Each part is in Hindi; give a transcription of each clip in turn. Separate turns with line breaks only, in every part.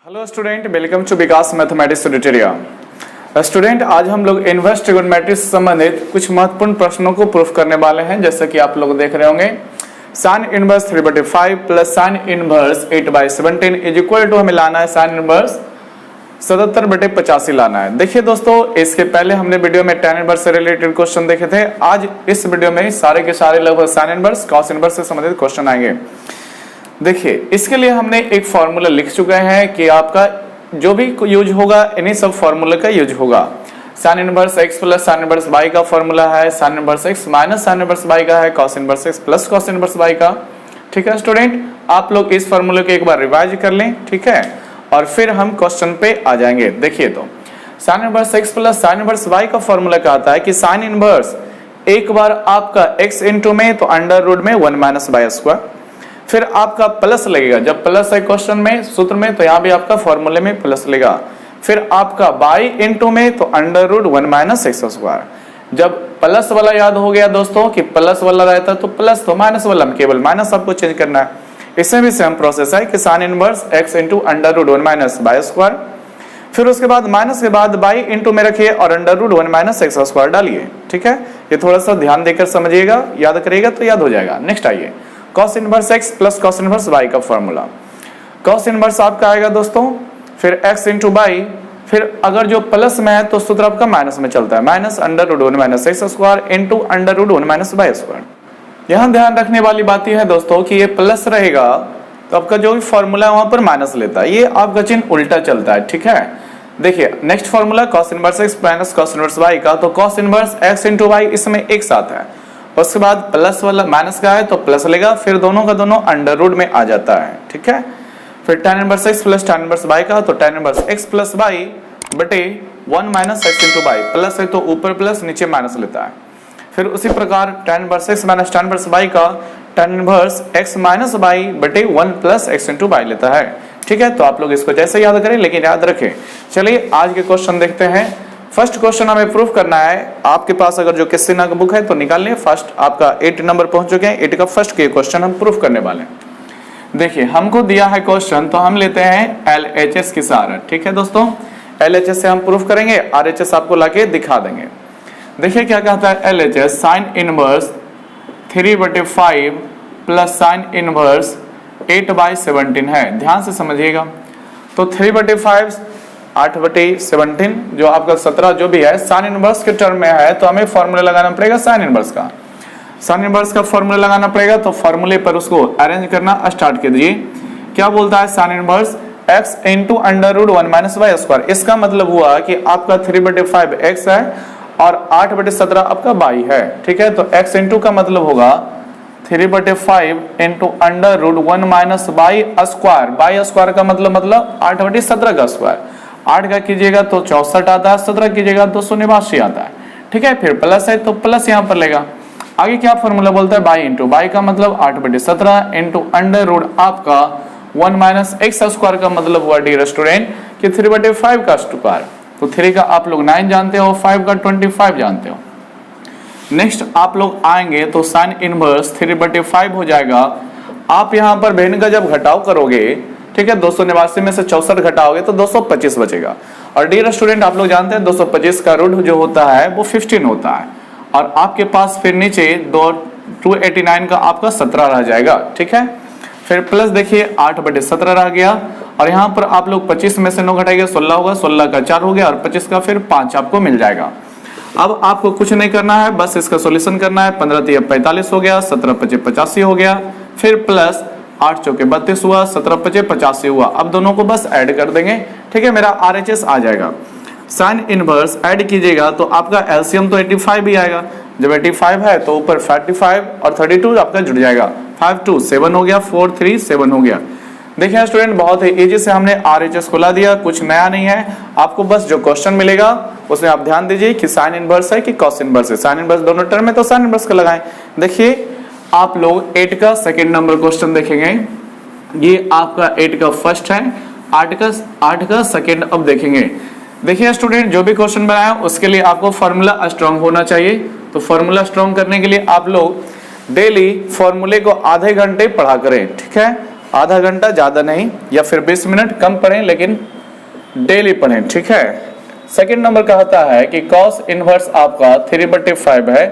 Hello student, welcome to Vikas mathematics tutorial. Student, आज हम लोग इनवर्स ट्रिगोनोमेट्री से संबंधित कुछ महत्वपूर्ण प्रश्नों को प्रूफ करने वाले हैं। जैसे कि आप लोग देख रहे होंगे, sine inverse 3/5 plus sine inverse 8/17 is equal to हमें लाना है साइन इनवर्स 77/85 लाना है। देखिए दोस्तों, इसके पहले हमने वीडियो में tan इनवर्स से रिलेटेड क्वेश्चन देखे थे। आज इस वीडियो में सारे के सारे लगभग साइन इनवर्स कॉस इनवर्स से संबंधित क्वेश्चन आएंगे। देखिए, इसके लिए हमने एक फॉर्मूला लिख चुके हैं कि आपका जो भी यूज होगा इन्हीं सब फॉर्मूला का यूज होगा। Sign inverse x plus sine inverse y का फॉर्मूला है, sine inverse x minus sign inverse y का है, cos inverse x plus cos inverse y का। ठीक है स्टूडेंट, आप लोग इस फॉर्मूले को एक बार रिवाइज कर लें, ठीक है, और फिर हम क्वेश्चन पे आ जाएंगे। देखिए तो sign inverse x plus sine inverse y का फॉर्मूला कहता है कि साइन इनवर्स एक बार आपका x इनटू में तो अंडर रूट में 1 माइनस बाय स्क्वायर, फिर आपका प्लस लगेगा। जब प्लस है क्वेश्चन में सूत्र में तो यहाँ भी आपका फॉर्मूले में प्लस लगेगा। फिर आपका बाई इनटू में तो under root 1 minus x square. जब प्लस वाला याद हो गया दोस्तों कि प्लस वाला रहता तो प्लस, तो माइनस वाला में केवल माइनस आपको चेंज करना है। इसमें भी सेम प्रोसेस है कि sine inverse x into under root 1 minus by square, फिर उसके बाद माइनस के बाद बाई इंटू में रखिए और under root 1 minus x square डालिए। ठीक है, ये थोड़ा सा ध्यान देकर समझिएगा, याद करिएगा तो याद हो जाएगा। नेक्स्ट आइए, cos inverse x plus cos inverse y का फॉर्मूला। cos इनवर्स आपका आएगा दोस्तों, फिर x इंटू बाई, फिर अगर जो प्लस में है तो सूत्र आपका माइनस में चलता है, minus under root 1 minus x square into under root 1 minus y square. यहाँ ध्यान रखने वाली बात यह है दोस्तों कि ये प्लस रहेगा तो आपका जो भी फॉर्मूला है वहां पर माइनस लेता है, ये आपका चिन्ह उल्टा चलता है। ठीक है, देखिए next formula cos inverse x minus cos inverse y का, तो cos inverse x into y इसमें एक साथ है, उसके बाद प्लस वाला माइनस का है तो प्लस लेगा, फिर दोनों का दोनों अंडर रूट में आ जाता है। ठीक है, फिर tan inverse x plus tan inverse y का, तो tan inverse x plus y बटे 1 minus x into y, plus है तो ऊपर प्लस नीचे माइनस लेता है। फिर उसी प्रकार tan inverse x minus tan inverse y का tan inverse x minus y बटे 1 प्लस x इंटू y लेता है। ठीक है, तो आप लोग इसको जैसे याद करें लेकिन याद रखें। चलिए आज के क्वेश्चन देखते हैं। फर्स्ट क्वेश्चन हमें प्रूफ करना है। आपके पास अगर जो क्वेश्चन का बुक है तो निकाल लें। फर्स्ट आपका 8 नंबर पहुंच चुके हैं, 8 का फर्स्ट के क्वेश्चन हम प्रूफ करने वाले हैं। देखिए हमको दिया है क्वेश्चन, तो हम लेते हैं LHS की सहारा। ठीक है दोस्तों, LHS से हम प्रूफ करेंगे, RHS आपको लाके दिखा देंगे। देखिए क्या कहता है LHS, sign inverse 3/5 plus sine inverse 8/17 है। ध्यान से समझिएगा, तो 3/5 8/17 जो आपका 17 जो भी है साइन इनवर्स के टर्म में है, तो हमें फॉर्मूला लगाना पड़ेगा साइन इनवर्स का। साइन इनवर्स का फॉर्मूला लगाना पड़ेगा, तो फॉर्मूले पर उसको अरेंज करना स्टार्ट कीजिए। क्या बोलता है sine inverse x into under root 1 minus y square. इसका मतलब हुआ कि आपका 3/5 x है और 8/17 आपका y है। ठीक है, तो x इंटू का मतलब होगा 3/5 into under root 1 minus y square. Y square का मतलब 8/17 का स्क्वायर। 8 का कीजिएगा तो 64 आता है, 17 कीजिएगा तो 289 आता है। ठीक है, फिर प्लस है तो प्लस यहाँ पर लेगा। आगे क्या फॉर्मूला बोलता है बाई इंटू, बाई का मतलब 8/17 इंटू अंडर रूट आपका 1 माइनस एक्स स्क्वायर का मतलब हुआ डियर स्टूडेंट कि 3/5 का स्क्वायर। तो 3 का आप लोग 9 जानते हो, 5 का 25 जानते हो। नेक्स्ट आप लोग आएंगे तो साइन इनवर्स 3/5 हो जाएगा। आप यहाँ पर भिन्न का जब घटाव करोगे, ठीक है, 289 में से 64 घटाओगे तो 225 बचेगा। और डियर स्टूडेंट आप लोग जानते हैं 225 का रूट जो होता है वो 15 होता है, और आपके पास फिर नीचे 289 का आपका 17 रह जाएगा। ठीक है, फिर प्लस देखिए 8/17 रह गया, और यहाँ पर आप लोग 25 में से 9 घटाएंगे 16 होगा, 16 का 4 हो गया और 25 का फिर 5 आपको मिल जाएगा। अब आपको कुछ नहीं करना है, बस इसका सोल्यूशन करना है। 15 × 45 हो गया, 17 × 5 85 हो गया, फिर प्लस 8 × 4 32 हुआ, 17 × 5 85 हुआ। अब दोनों को बस ऐड कर देंगे। ठीक है, मेरा RHS आ जाएगा। साइन इनवर्स ऐड कीजिएगा तो आपका एलसीएम तो 85 भी आएगा। जब 85 है तो ऊपर 45 और 32 आपका जुड़ जाएगा। 5 2 7 हो गया, 4 3 7 हो गया। देखिए स्टूडेंट, बहुत ही इजी से हमने RHS को ला दिया, कुछ नया नहीं है। आपको बस जो क्वेश्चन मिलेगा उसमें आप ध्यान दीजिए कि साइन इनवर्स है कि कॉस इनवर्स है। साइन इनवर्स दोनों टर्म में तो साइन इनवर्स का लगाएं। देखिए आप लोग 8 का सेकंड नंबर क्वेश्चन देखेंगे, ये आपका 8 का फर्स्ट है, 8 का सेकंड अब देखेंगे। देखिए स्टूडेंट, जो भी क्वेश्चन बनाया उसके लिए आपको फॉर्मूला स्ट्रांग होना चाहिए। तो फॉर्मूला स्ट्रांग करने के लिए आप लोग डेली फॉर्मूले को आधे घंटे पढ़ा करें। ठीक है, आधा घंटा, ज़्यादा नहीं, या फिर 20 मिनट कम पढ़ें लेकिन डेली पढ़ें, ठीक है। सेकंड नंबर कहता है कि कॉस इनवर्स आपका 3/5 है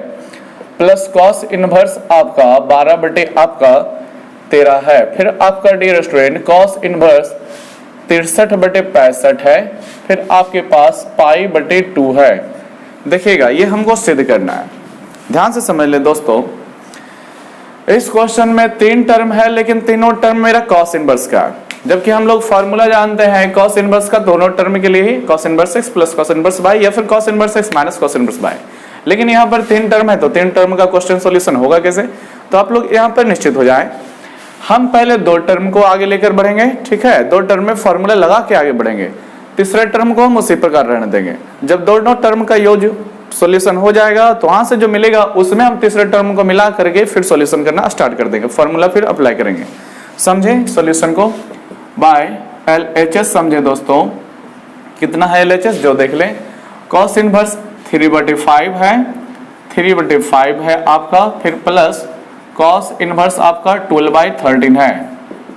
प्लस कॉस इनवर्स आपका 12/13 है। फिर आपका डियर स्टूडेंट कॉस इनवर्स 63/65 है। फिर आपके पास पाई/2 है। देखिएगा ये हमको सिद्ध करना है, ध्यान से समझ ले दोस्तों। इस क्वेश्चन में 3 टर्म है लेकिन तीनों टर्म मेरा कॉस इनवर्स का है, जबकि हम लोग फॉर्मूला जानते हैं कॉस इनवर्स का दोनों टर्म के लिए ही, cos inverse x plus cos inverse y या फिर cos inverse x minus cos inverse y। लेकिन यहाँ पर 3 टर्म है तो 3 टर्म का क्वेश्चन सॉल्यूशन होगा कैसे, तो आप लोग यहाँ पर निश्चित हो जाएं। हम पहले 2 टर्म को आगे लेकर बढ़ेंगे, ठीक है, 2 टर्म में फॉर्मूला लगा के आगे बढ़ेंगे, तीसरे टर्म को हम उसी प्रकार रहने देंगे। जब दोनों टर्म का योग सॉल्यूशन हो जाएगा तो वहां से जो मिलेगा उसमें हम तीसरे टर्म को मिला करके फिर सॉल्यूशन करना स्टार्ट कर देंगे, फॉर्मूला फिर अप्लाई करेंगे। समझे सॉल्यूशन को बाय LHS, समझे दोस्तों कितना है LHS जो देख लें। कॉस इनवर्स 3/5 है, 3/5 है आपका, फिर प्लस कॉस इनवर्स आपका 12/13 है,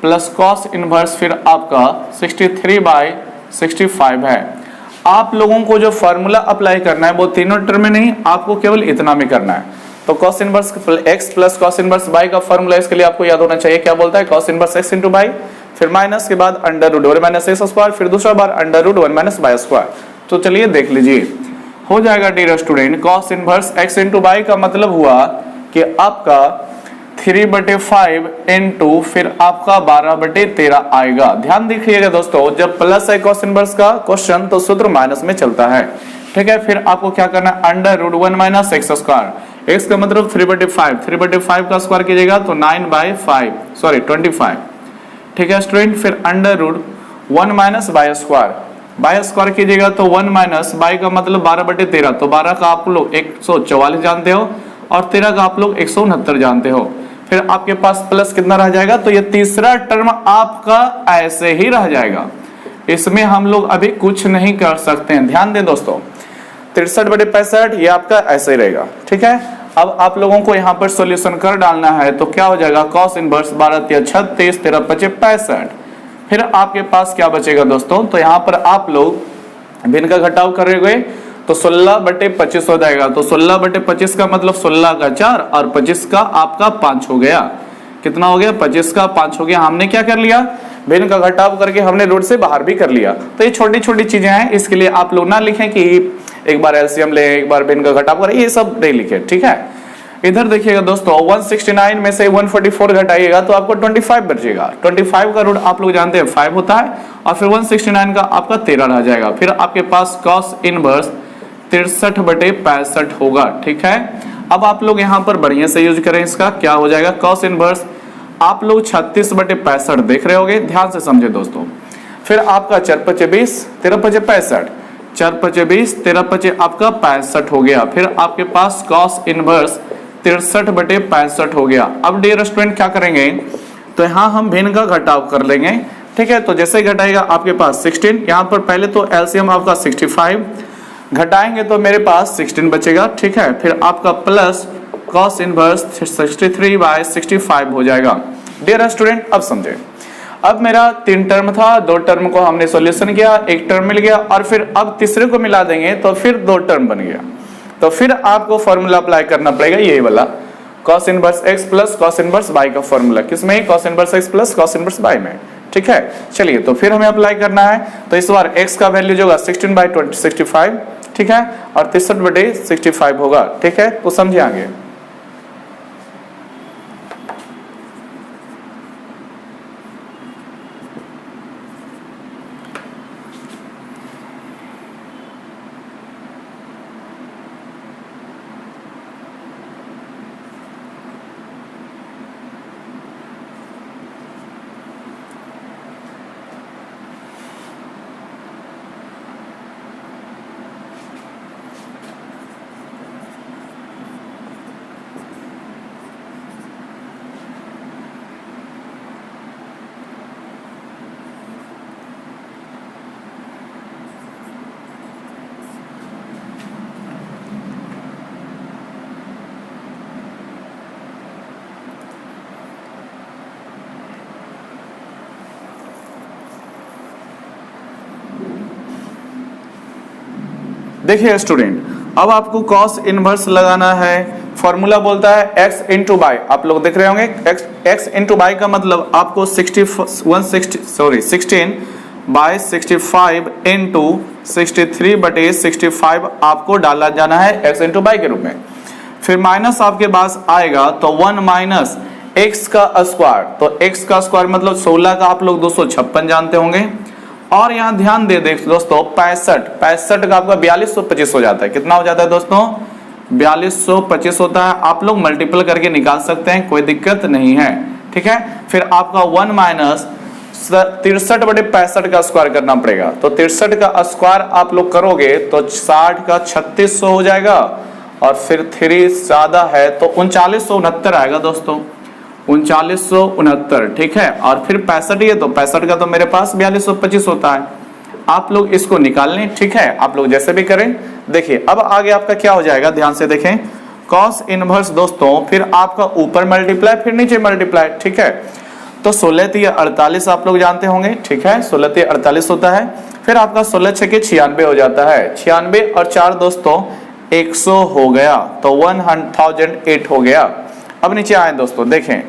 प्लस कॉस इनवर्स फिर आपका 63/65 है। आप लोगों को जो फॉर्मूला अप्लाई करना है वो तीनों टर्म में नहीं, आपको केवल इतना में करना है। तो cos inverse x plus cos inverse y का फॉर्मूला इसके लिए आपको याद होना चाहिए, क्या बोलता है, cos inverse x into y, फिर माइनस के बाद √1 माइनस x स्क्वायर, फिर दूसरा बार √1 माइनस y स्क्वायर। तो चलिए देख लीजिए, हो जाएगा dear student cos inverse x into y का मतलब हुआ कि आपका 3/5 इंटू फिर आपका 12/13 आएगा। ध्यान देखिएगा दोस्तों, जब प्लस है कॉस इनवर्स का क्वेश्चन तो सूत्र माइनस में चलता है, ठीक है। फिर आपको क्या करना है, √1 माइनस x स्क्वायर, x का मतलब 3/5, 3/5 का स्क्वायर कीजिएगा तो 25, ठीक है स्टूडेंट। फिर √1 माइनस y स्क्वायर कीजिएगा तो 1 माइनस y का मतलब 12/13, तो 12 का आप लोग 144 जानते हो और 13 का आप लोग 169 जानते हो। फिर आपके पास प्लस कितना रह जाएगा, तो ये तीसरा टर्म आपका ऐसे ही रह जाएगा, इसमें हम लोग अभी कुछ नहीं कर सकते हैं। ध्यान दें दोस्तों, 63/65 ये आपका ऐसे ही रहेगा, ठीक है। अब आप लोगों को यहाँ पर सॉल्यूशन कर डालना है तो क्या हो जाएगा, cos इनवर्स 12 × 36, 13 × 5 = 65। फिर आपके पास क्या बचेगा दोस्तों, तो यहाँ पर आप लोग भिन्न का घटाव करेंगे तो 16/25 हो जाएगा। तो 16/25 का मतलब 16 का 4 और 25 का आपका 5 हो गया। कितना हो गया, 25 का 5 हो गया। हमने क्या कर लिया, भिन्न का घटाव करके हमने रूट से बाहर भी कर लिया। तो ये छोटी छोटी चीजें हैं, इसके लिए आप लोग ना लिखें कि एक बार एलसीएम ले, एक बार भिन्न का घटाव करें, ये सब नहीं लिखे, ठीक है। इधर देखिएगा दोस्तों, 169 में से 144 घटाइएगा तो आपको 25 बचेगा। 25 का रूट आप लोग जानते हैं 5 होता है और फिर 169 का आपका 13 रह जाएगा। फिर आपके पास cos इनवर्स 63/65 होगा, ठीक है। अब आप लोग यहाँ पर बढ़िया से यूज करें, इसका क्या हो जाएगा, cos इनवर्स आप लोग 36/65 देख रहे होगे, ध्यान से समझे दोस्तों। फिर आपका 4 × 5 = 20, 13 × 5 = 65, 4 × 5 = 20, 13 × 5 आपका 65 हो गया। फिर आपके पास cos इनवर्स 63/65 हो गया। अब डियर स्टूडेंट क्या करेंगे, तो यहाँ हम भिन्न का घटाव कर लेंगे, ठीक है। तो जैसे घटाएगा आपके पास 16, यहाँ पर पहले तो एलसीएम आपका 65 घटाएंगे तो मेरे पास 16 बचेगा, ठीक है। फिर आपका प्लस cos इनवर्स 63/65 हो जाएगा। डियर स्टूडेंट अब समझे, अब मेरा 3 टर्म था, 2 टर्म को हमने सॉल्यूशन किया, 1 टर्म मिल गया और फिर अब तीसरे को मिला देंगे तो फिर 2 टर्म बन गया। तो फिर आपको फॉर्मूला अप्लाई करना पड़ेगा यही वाला, cos inverse x plus cos inverse y का फॉर्मूला। किसमें, cos inverse x plus cos inverse y में, ठीक है। चलिए तो फिर हमें अप्लाई करना है, तो इस बार x का वैल्यू जो होगा 16/65, ठीक है, और 63/65 होगा, ठीक है। तो समझिए आगे। देखिए स्टूडेंट, अब आपको कॉस इनवर्स लगाना है। फॉर्मूला बोलता है x इंटू बाई, आप लोग देख रहे होंगे x इंटू बाई का मतलब आपको 16 बाई 65 इंटू 63/65 आपको डाला जाना है x इंटू बाई के रूप में। फिर माइनस आपके पास आएगा तो 1 माइनस x का स्क्वायर, तो x का स्क्वायर मतलब 16 का आप लोग 256 जानते होंगे। और यहाँ ध्यान दे दोस्तों 65 का आपका 4225 हो जाता है। कितना हो जाता है दोस्तों? 4225 होता है। आप लोग मल्टीपल करके निकाल सकते हैं, कोई दिक्कत नहीं है, ठीक है। फिर आपका 1 माइनस 63/65 का स्क्वायर करना पड़ेगा, तो 63 का स्क्वायर आप लोग करोगे तो 60 का 3600 हो जाएगा, और फिर 3 ज्यादा है तो 3969 आएगा दोस्तों, 3969, ठीक है। और फिर 65 है तो 65 का तो मेरे पास 4225 होता है। आप लोग इसको निकाल लें, ठीक है। आप लोग जैसे भी करें। देखिए अब आगे आपका क्या हो जाएगा, ध्यान से देखें। कॉस इनवर्स दोस्तों फिर आपका ऊपर मल्टीप्लाई फिर नीचे मल्टीप्लाई, ठीक है। तो 16 3 48 आप लोग जानते होंगे, ठीक है। 16 3 48 होता है। फिर आपका 16 6 96 हो जाता है। 96 और 4 दोस्तों 100 हो गया, तो 1008 हो गया। अब नीचे आए दोस्तों, देखें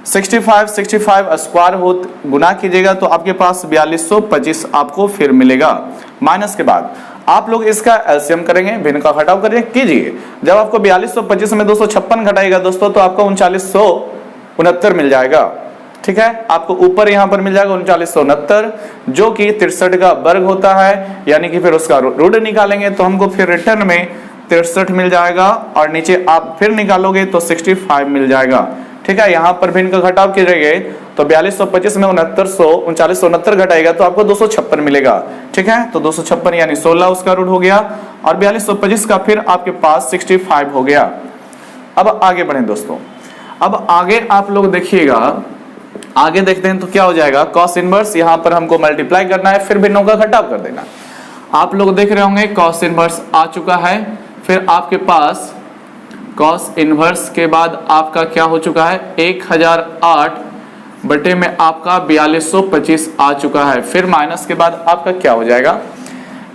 65 स्क्वायर हो गुना कीजिएगा तो आपके पास 4225 आपको फिर मिलेगा। माइनस के बाद आप लोग इसका एलसीएम करेंगे, भिन्न का घटाव करेंगे, कीजिए। जब आपको 4225 में 256 घटाएगा दोस्तों तो आपको 3969 मिल जाएगा, ठीक है। आपको ऊपर यहाँ पर मिल जाएगा 3969, जो कि 63 का वर्ग होता है, यानी कि फिर उसका रूट निकालेंगे तो हमको फिर रिटर्न में 63 मिल जाएगा, और नीचे आप फिर निकालोगे तो 65 मिल जाएगा, ठीक है। यहाँ पर भिन्न का घटाव कीजिएगा तो 4225 में 3969 घटाएगा तो आपको 256 मिलेगा, ठीक है। तो 256 यानी 16 उसका रूट हो गया, और 4225 का फिर आपके पास 65 हो गया। अब आगे बढ़ें दोस्तों। अब आगे आप लोग देखिएगा, आगे देखते हैं तो क्या हो जाएगा। कॉस इनवर्स यहाँ पर हमको मल्टीप्लाई करना है, फिर भिन्नों का घटाव कर देना। आप लोग देख रहे होंगे कॉस इनवर्स आ चुका है। फिर आपके पास कॉस इनवर्स के बाद आपका क्या हो चुका है, 1008 बटे में आपका 4225 आ चुका है। फिर माइनस के बाद आपका क्या हो जाएगा,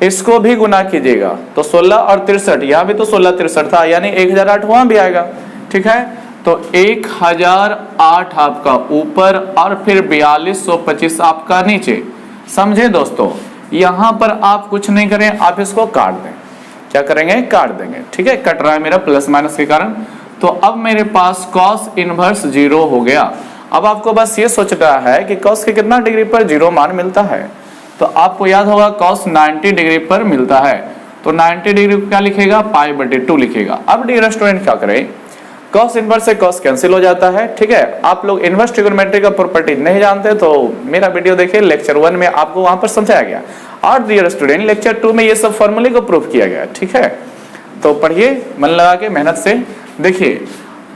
इसको भी गुना कीजिएगा तो 16 और 63, यहाँ भी तो 16 63 था, यानी 1008 वहां भी आएगा, ठीक है। तो 1008 आपका ऊपर और फिर 4225 आपका नीचे। समझे दोस्तों, यहां पर आप कुछ नहीं करें, आप इसको काट दें। क्या करेंगे, काट देंगे, ठीक है। कट रहा है मेरा प्लस माइनस के कारण। तो अब मेरे पास कॉस इनवर्स 0 हो गया। अब आपको बस ये सोचना है कि कॉस के कितना डिग्री पर 0 मान मिलता है। तो आपको याद होगा कॉस 90 डिग्री पर मिलता है, तो 90 डिग्री को क्या लिखेगा, π/2 लिखेगा। अब डियर स्टूडेंट क्या करें, कॉस इनवर्स से कॉस कैंसिल हो जाता है, ठीक है। आप लोग इनवर्स ट्रिगोनोमेट्री का प्रॉपर्टी नहीं जानते तो मेरा वीडियो देखिए, लेक्चर 1 में आपको वहां पर समझाया गया, और डियर स्टूडेंट लेक्चर 2 में ये सब फॉर्मूले को प्रूफ किया गया, ठीक है। तो पढ़िए मन लगा के, मेहनत से देखिए,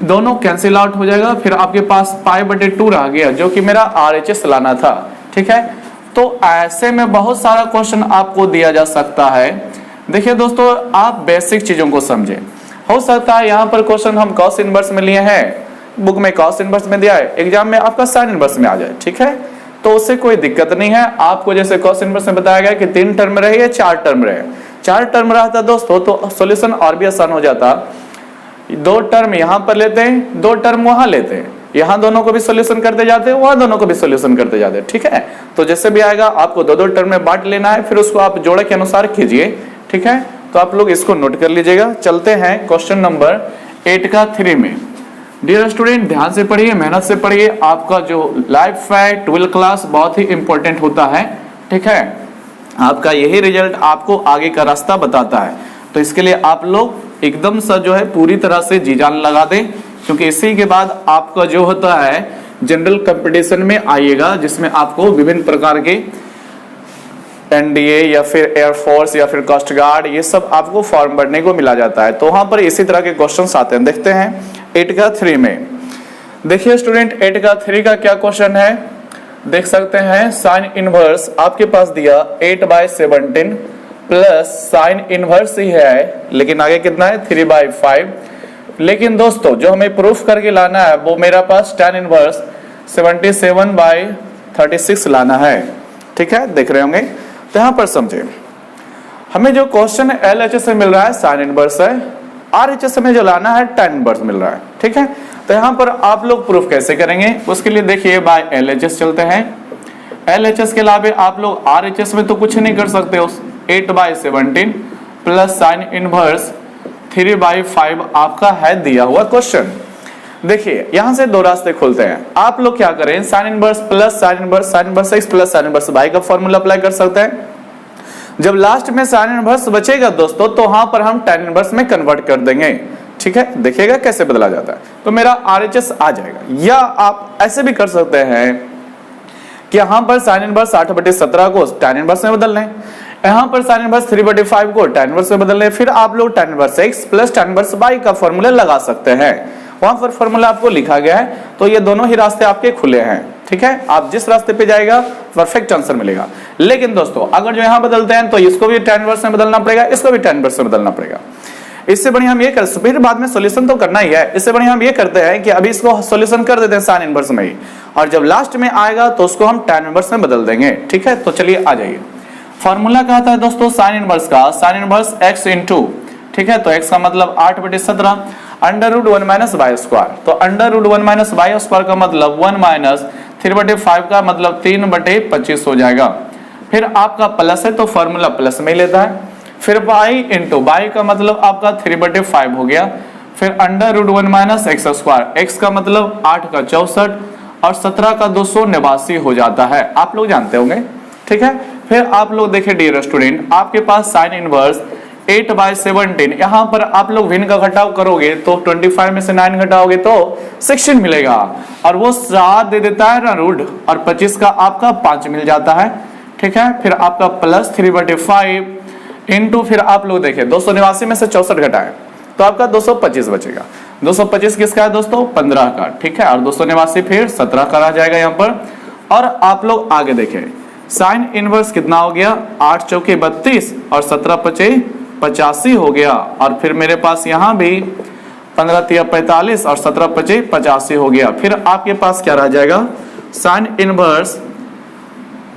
दोनों कैंसिल आउट हो जाएगा। फिर आपके पास π/2 रह गया, जो कि मेरा RHS लाना था, ठीक है। तो ऐसे में बहुत सारा क्वेश्चन आपको दिया जा सकता है। देखिए दोस्तों, आप बेसिक चीजों को समझें। हो सकता है यहाँ पर क्वेश्चन हम कॉस इनवर्स में लिए हैं, बुक में कॉस इनवर्स में दिया है, एग्जाम में आपका साइन इनवर्स में आ जाए, ठीक है। तो उससे कोई दिक्कत नहीं है। आपको जैसे कॉस इनवर्स में बताया गया कि 3 टर्म रहे या 4 टर्म रहे, 4 टर्म रहता दोस्तों तो सॉल्यूशन और भी आसान हो जाता। 2 टर्म यहाँ पर लेते हैं, 2 टर्म वहां लेते हैं, यहाँ दोनों को भी सॉल्यूशन करते जाते हैं, वहां दोनों को भी सॉल्यूशन करते जाते हैं, ठीक है। तो जैसे भी आएगा आपको 2 टर्म में बांट लेना है, फिर उसको आप जोड़े के अनुसार कीजिए, ठीक है। तो आप लोग इसको नोट कर लीजिएगा। चलते हैं क्वेश्चन नंबर 8 का 3 में। डियर स्टूडेंट ध्यान से पढ़िए, मेहनत से पढ़िए। आपका जो लाइफ है 12 क्लास बहुत ही इंपॉर्टेंट होता है, ठीक है। आपका यही रिजल्ट आपको आगे का रास्ता बताता है। तो इसके लिए आप लोग एकदम सा जो है पूरी तरह से जी जान लगा दें, क्योंकि इसी के बाद आपका जो होता है जनरल कंपटीशन में आइएगा, जिसमें आपको विभिन्न प्रकार के एनडीए या फिर एयरफोर्स या फिर कोस्ट गार्ड ये सब आपको फॉर्म भरने को मिला जाता है। तो वहां पर इसी तरह के क्वेश्चन आते हैं। देखते हैं 8 का 3 में। देखिए स्टूडेंट 8 का 3 का क्या क्वेश्चन है, देख सकते हैं। साइन इनवर्स आपके पास दिया 8/17 प्लस साइन इनवर्स ही है, लेकिन आगे कितना है 3/5। लेकिन दोस्तों जो हमें प्रूफ करके लाना है वो मेरा पास tan इनवर्स 77/36 लाना है, ठीक है। देख रहे होंगे, तो यहां पर समझे हमें जो क्वेश्चन LHS से मिल रहा है साइन इनवर्स है, RHS में जो लाना है tan इनवर्स मिल रहा है, ठीक है। तो यहाँ पर आप लोग प्रूफ कैसे करेंगे, उसके लिए देखिए बाय LHS चलते हैं। LHS के अलावे आप लोग RHS में तो कुछ नहीं कर सकते हो। 8/17 प्लस साइन इनवर्स 3/5 आपका है दिया हुआ क्वेश्चन। देखिए यहां से दो रास्ते खुलते हैं। आप लोग क्या करें, sine inverse plus sine inverse x plus sine inverse y का फॉर्मूला अप्लाई कर सकते हैं। जब लास्ट में साइन इनवर्स बचेगा दोस्तों, तो वहां पर हम tan इनवर्स में कन्वर्ट कर देंगे, ठीक है। देखिएगा कैसे बदला जाता है, तो मेरा RHS आ जाएगा। या आप ऐसे भी कर सकते हैं कि यहां पर साइन इनवर्स 8/17 को tan इनवर्स में बदल लें, यहाँ पर साइन इनवर्स 3/5 को tan इनवर्स में बदल लें, फिर आप लोग tan inverse x plus tan inverse y का फॉर्मूला लगा सकते हैं। वहां पर फॉर्मूला आपको लिखा गया है, तो ये दोनों ही रास्ते आपके खुले हैं, ठीक है। आप जिस रास्ते पे जाएगा परफेक्ट आंसर मिलेगा। लेकिन दोस्तों अगर जो यहाँ बदलते हैं तो इसको भी tan इनवर्स में बदलना पड़ेगा, इसको भी tan इनवर्स में बदलना पड़ेगा। इससे बढ़िया हम ये कर, फिर बाद में सॉल्यूशन तो करना ही है। इससे बढ़िया हम ये करते हैं कि अभी इसको सॉल्यूशन कर देते हैं साइन इनवर्स में ही, और जब लास्ट में आएगा तो उसको हम tan इनवर्स में बदल देंगे, ठीक है। तो चलिए आ जाइए। फॉर्मूला क्या आता है दोस्तों साइन इनवर्स का, साइन इनवर्स x इंटू, ठीक है। तो x का मतलब 8/17 √1 - y²। तो √1 - y² का मतलब 1 माइनस 3/5 का मतलब 3/25 हो जाएगा। फिर आपका प्लस है तो फॉर्मूला प्लस में लेता है। फिर y इंटू y का मतलब आपका 3/5 हो गया। फिर √1 - x², x का मतलब 8 का 64 और 17 का 289 हो जाता है, आप लोग जानते होंगे, ठीक है। फिर आप लोग देखें डियर स्टूडेंट, आपके पास साइन इनवर्स 8/17, यहाँ पर आप लोग भिन्न का घटाव करोगे तो 25 में से 9 घटाओगे तो 16 मिलेगा, और वो 7 दे देता है ना रूट, और 25 का आपका 5 मिल जाता है, ठीक है। फिर आपका प्लस 3/5 इंटू, फिर आप लोग देखें 289 में से 64 घटाए तो आपका 225 बचेगा। 225 किसका है दोस्तों, 15 का, ठीक है। और 289 फिर 17 का रह जाएगा यहाँ पर। और आप लोग आगे देखें साइन इनवर्स कितना हो गया, 8 चौके 32 और 17 पचे 85 हो गया। और फिर मेरे पास यहाँ भी 15 तिया 45 और 17 पचे 85 हो गया। फिर आपके पास क्या रह जाएगा, साइन इनवर्स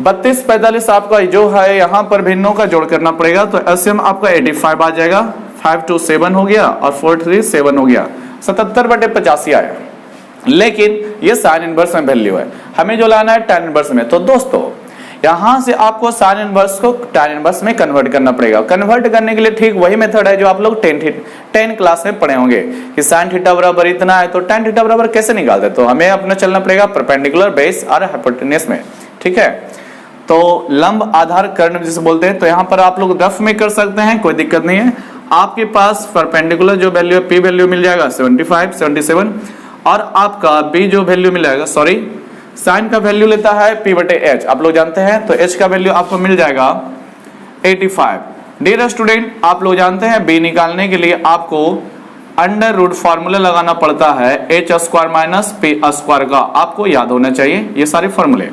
32 45 आपका जो है यहाँ पर भिन्नों का जोड़ करना पड़ेगा, तो एलसीएम आपका 85 आ जाएगा। 5 2 7 हो गया और 4 3 7 हो गया, 77/85 आया। लेकिन ये साइन इनवर्स में वैल्यू है, हमें जो लाना है tan इनवर्स में। तो दोस्तों यहां से आपको साइन इनवर्स को tan इनवर्स में कन्वर्ट करना पड़ेगा। कन्वर्ट करने के लिए ठीक वही मेथड है जो आप लोग 10 क्लास में पढ़े होंगे कि साइन थीटा बराबर इतना है, तो tan थीटा बराबर कैसे निकालते, तो हमें अपना चलना पड़ेगा परपेंडिकुलर बेस और हाइपोटेन्यूज में, ठीक है। तो लंब आधार कर्ण जिसे बोलते हैं, तो यहाँ पर आप लोग रफ में कर सकते हैं, कोई दिक्कत नहीं है। आपके पास परपेंडिकुलर जो वैल्यू है, P वैल्यू मिल जाएगा 75 77, और आपका B जो वैल्यू मिल जाएगा, सॉरी साइन का वैल्यू लेता है P/H, आप लोग जानते हैं, तो H का वैल्यू आपको मिल जाएगा 85। डियर स्टूडेंट आप लोग जानते हैं B निकालने के लिए आपको अंडर रूट फॉर्मूला लगाना पड़ता है h² - p² का, आपको याद होना चाहिए ये सारे फॉर्मूले।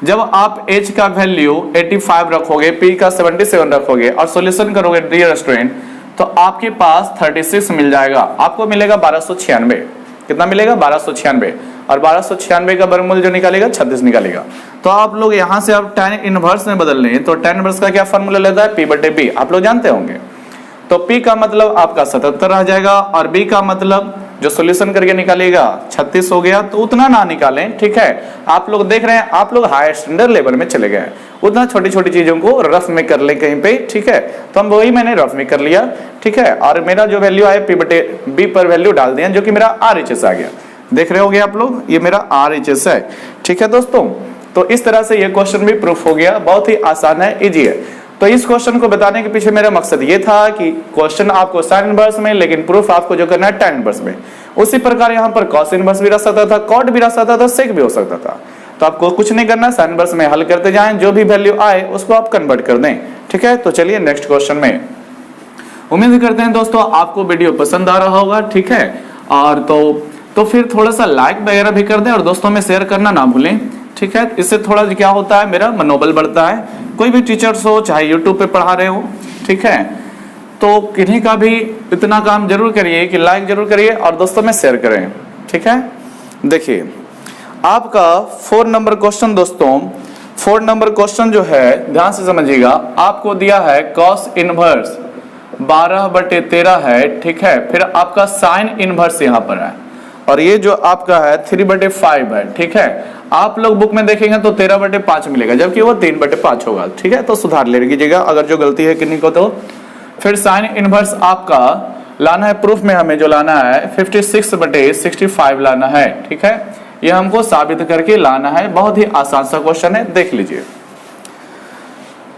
जब आप h का वैल्यू 85 रखोगे, p का 77 रखोगे और सॉल्यूशन करोगे डियर स्टूडेंट, तो आपके पास 36 मिल जाएगा। आपको मिलेगा 1296, कितना मिलेगा 1296, और 1296 का वर्गमूल जो निकालेगा 36 निकालेगा। तो आप लोग यहाँ से आप tan इनवर्स में बदल लें, तो tan इनवर्स का क्या फॉर्मूला लेता है, P/B, आप लोग जानते होंगे। तो P का मतलब आपका 77 आ जाएगा, और B का मतलब जो सॉल्यूशन करके निकालेगा 36 हो गया। तो उतना ना निकालें, ठीक है। आप लोग देख रहे हैं, आप लोग हायर स्टैंडर्ड लेवल में चले गए, उतना छोटी छोटी चीजों को रफ में कर ले कहीं पे, ठीक है। तो हम वही मैंने रफ में कर लिया, ठीक है। और मेरा जो वैल्यू आया P/B पर वैल्यू डाल दिया, जो कि मेरा RHS आ गया। देख रहे होगे आप लोग, ये मेरा RHS है, ठीक है दोस्तों। तो इस तरह से ये क्वेश्चन भी प्रूफ हो गया, बहुत ही आसान है, इजी है। तो इस क्वेश्चन को बताने के पीछे मेरा मकसद ये था कि क्वेश्चन आपको साइन इनवर्स में, लेकिन प्रूफ आपको जो करना है tan इनवर्स में। उसी प्रकार यहाँ पर cos इनवर्स भी रह सकता था, cot भी रह सकता था, sec भी हो सकता था। तो आपको कुछ नहीं करना, साइन इनवर्स में हल करते जाएं, जो भी वैल्यू आए उसको आप कन्वर्ट कर दें, ठीक है। तो चलिए नेक्स्ट क्वेश्चन में। उम्मीद करते हैं दोस्तों आपको वीडियो पसंद आ रहा होगा, ठीक है। और तो फिर थोड़ा सा लाइक वगैरह भी कर दें और दोस्तों में शेयर करना ना भूलें, ठीक है। इससे थोड़ा क्या होता है, मेरा मनोबल बढ़ता है। कोई भी टीचर्स हो, चाहे यूट्यूब पे पढ़ा रहे हो, ठीक है, तो किन्हीं का भी इतना काम जरूर करिए कि लाइक जरूर करिए और दोस्तों में शेयर करें, ठीक है। देखिए आपका 4 नंबर क्वेश्चन दोस्तों, 4 नंबर क्वेश्चन जो है ध्यान से समझिएगा, आपको दिया है कॉस इनवर्स 12/13 है, ठीक है। फिर आपका साइन इनवर्स यहाँ पर है और ये जो आपका है 3/5 है, ठीक है। आप लोग बुक में देखेंगे तो 13/5 मिलेगा, जबकि वो 3/5 होगा, ठीक है। तो सुधार ले लीजिएगा अगर जो गलती है किन्हीं को। तो फिर साइन इनवर्स आपका लाना है, प्रूफ में हमें जो लाना है 56/65 लाना है, ठीक है। ये हमको साबित करके लाना है, बहुत ही आसान सा क्वेश्चन है, देख लीजिए।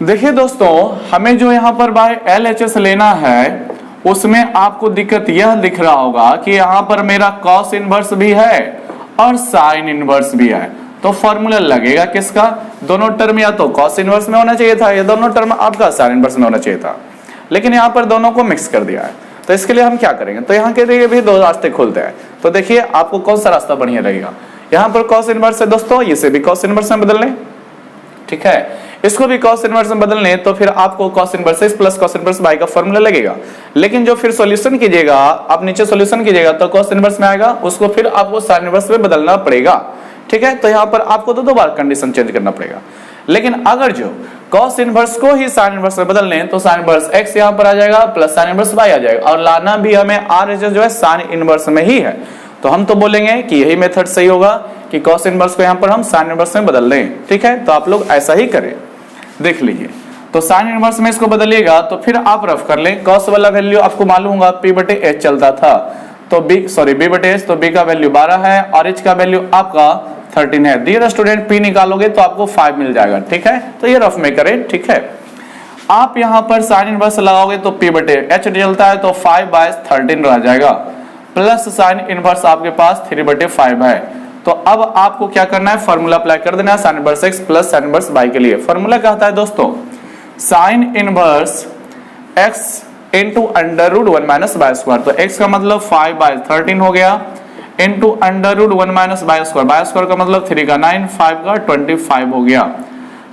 देखिए दोस्तों, हमें जो यहाँ पर बाय LHS लेना है उसमें आपको दिक्कत यह दिख रहा होगा कि यहाँ पर मेरा कॉस इनवर्स भी है और साइन इनवर्स भी है, तो फॉर्मूला लगेगा किसका, दोनों टर्म या तो कॉस इनवर्स में होना चाहिए था या दोनों टर्म आपका साइन इनवर्स में होना चाहिए था, लेकिन यहाँ पर दोनों को मिक्स कर दिया है। तो इसके लिए हम क्या करेंगे, तो यहाँ के लिए भी 2 रास्ते खुलते हैं। तो देखिए आपको कौन सा रास्ता बढ़िया लगेगा। यहाँ पर कॉस इनवर्स है दोस्तों, इसे भी कॉस इनवर्स में बदल लें, ठीक है। इसको भी कॉस इनवर्स में बदलने, तो फिर आपको cos inverse x plus cos inverse y का फॉर्मूला लगेगा। लेकिन जो फिर सॉल्यूशन कीजिएगा, आप नीचे सॉल्यूशन कीजिएगा तो कॉस इनवर्स में आएगा, उसको फिर आपको साइन इनवर्स में बदलना पड़ेगा, ठीक है। तो यहाँ पर आपको तो 2 बार कंडीशन चेंज करना पड़ेगा। लेकिन अगर जो कॉस इनवर्स को ही साइन इनवर्स में बदल लें तो साइन इनवर्स x यहाँ पर आ जाएगा प्लस साइन इनवर्स y आ जाएगा, और लाना भी हमें RHS जो है साइन इनवर्स में ही है। तो हम तो बोलेंगे कि यही मेथड सही होगा कि कॉस इनवर्स को यहाँ पर हम साइन इनवर्स में बदल लें, ठीक है। तो आप लोग ऐसा ही करें, देख लीजिए। तो साइन इनवर्स में इसको बदलिएगा तो फिर आप रफ कर लें, कॉस वाला वैल्यू आपको मालूम होगा P/H चलता था, तो B/H, तो B का वैल्यू 12 है और H का वैल्यू आपका 13 है। डियर स्टूडेंट, P निकालोगे तो आपको 5 मिल जाएगा, ठीक है। तो ये रफ में करें, ठीक है। आप यहाँ पर साइन इनवर्स लगाओगे तो P/H चलता है तो 5/13 रह जाएगा, प्लस साइन इनवर्स आपके पास 3/5 है। तो अब आपको क्या करना है, फार्मूला अप्लाई कर देना है sine inverse x plus sine inverse y के लिए। फार्मूला कहता है दोस्तों sign inverse x into √1 minus y square, तो x का मतलब 5/13 हो गया इंटू √1 माइनस y स्क्वायर का मतलब 3 का 9, 5 का 25 हो गया।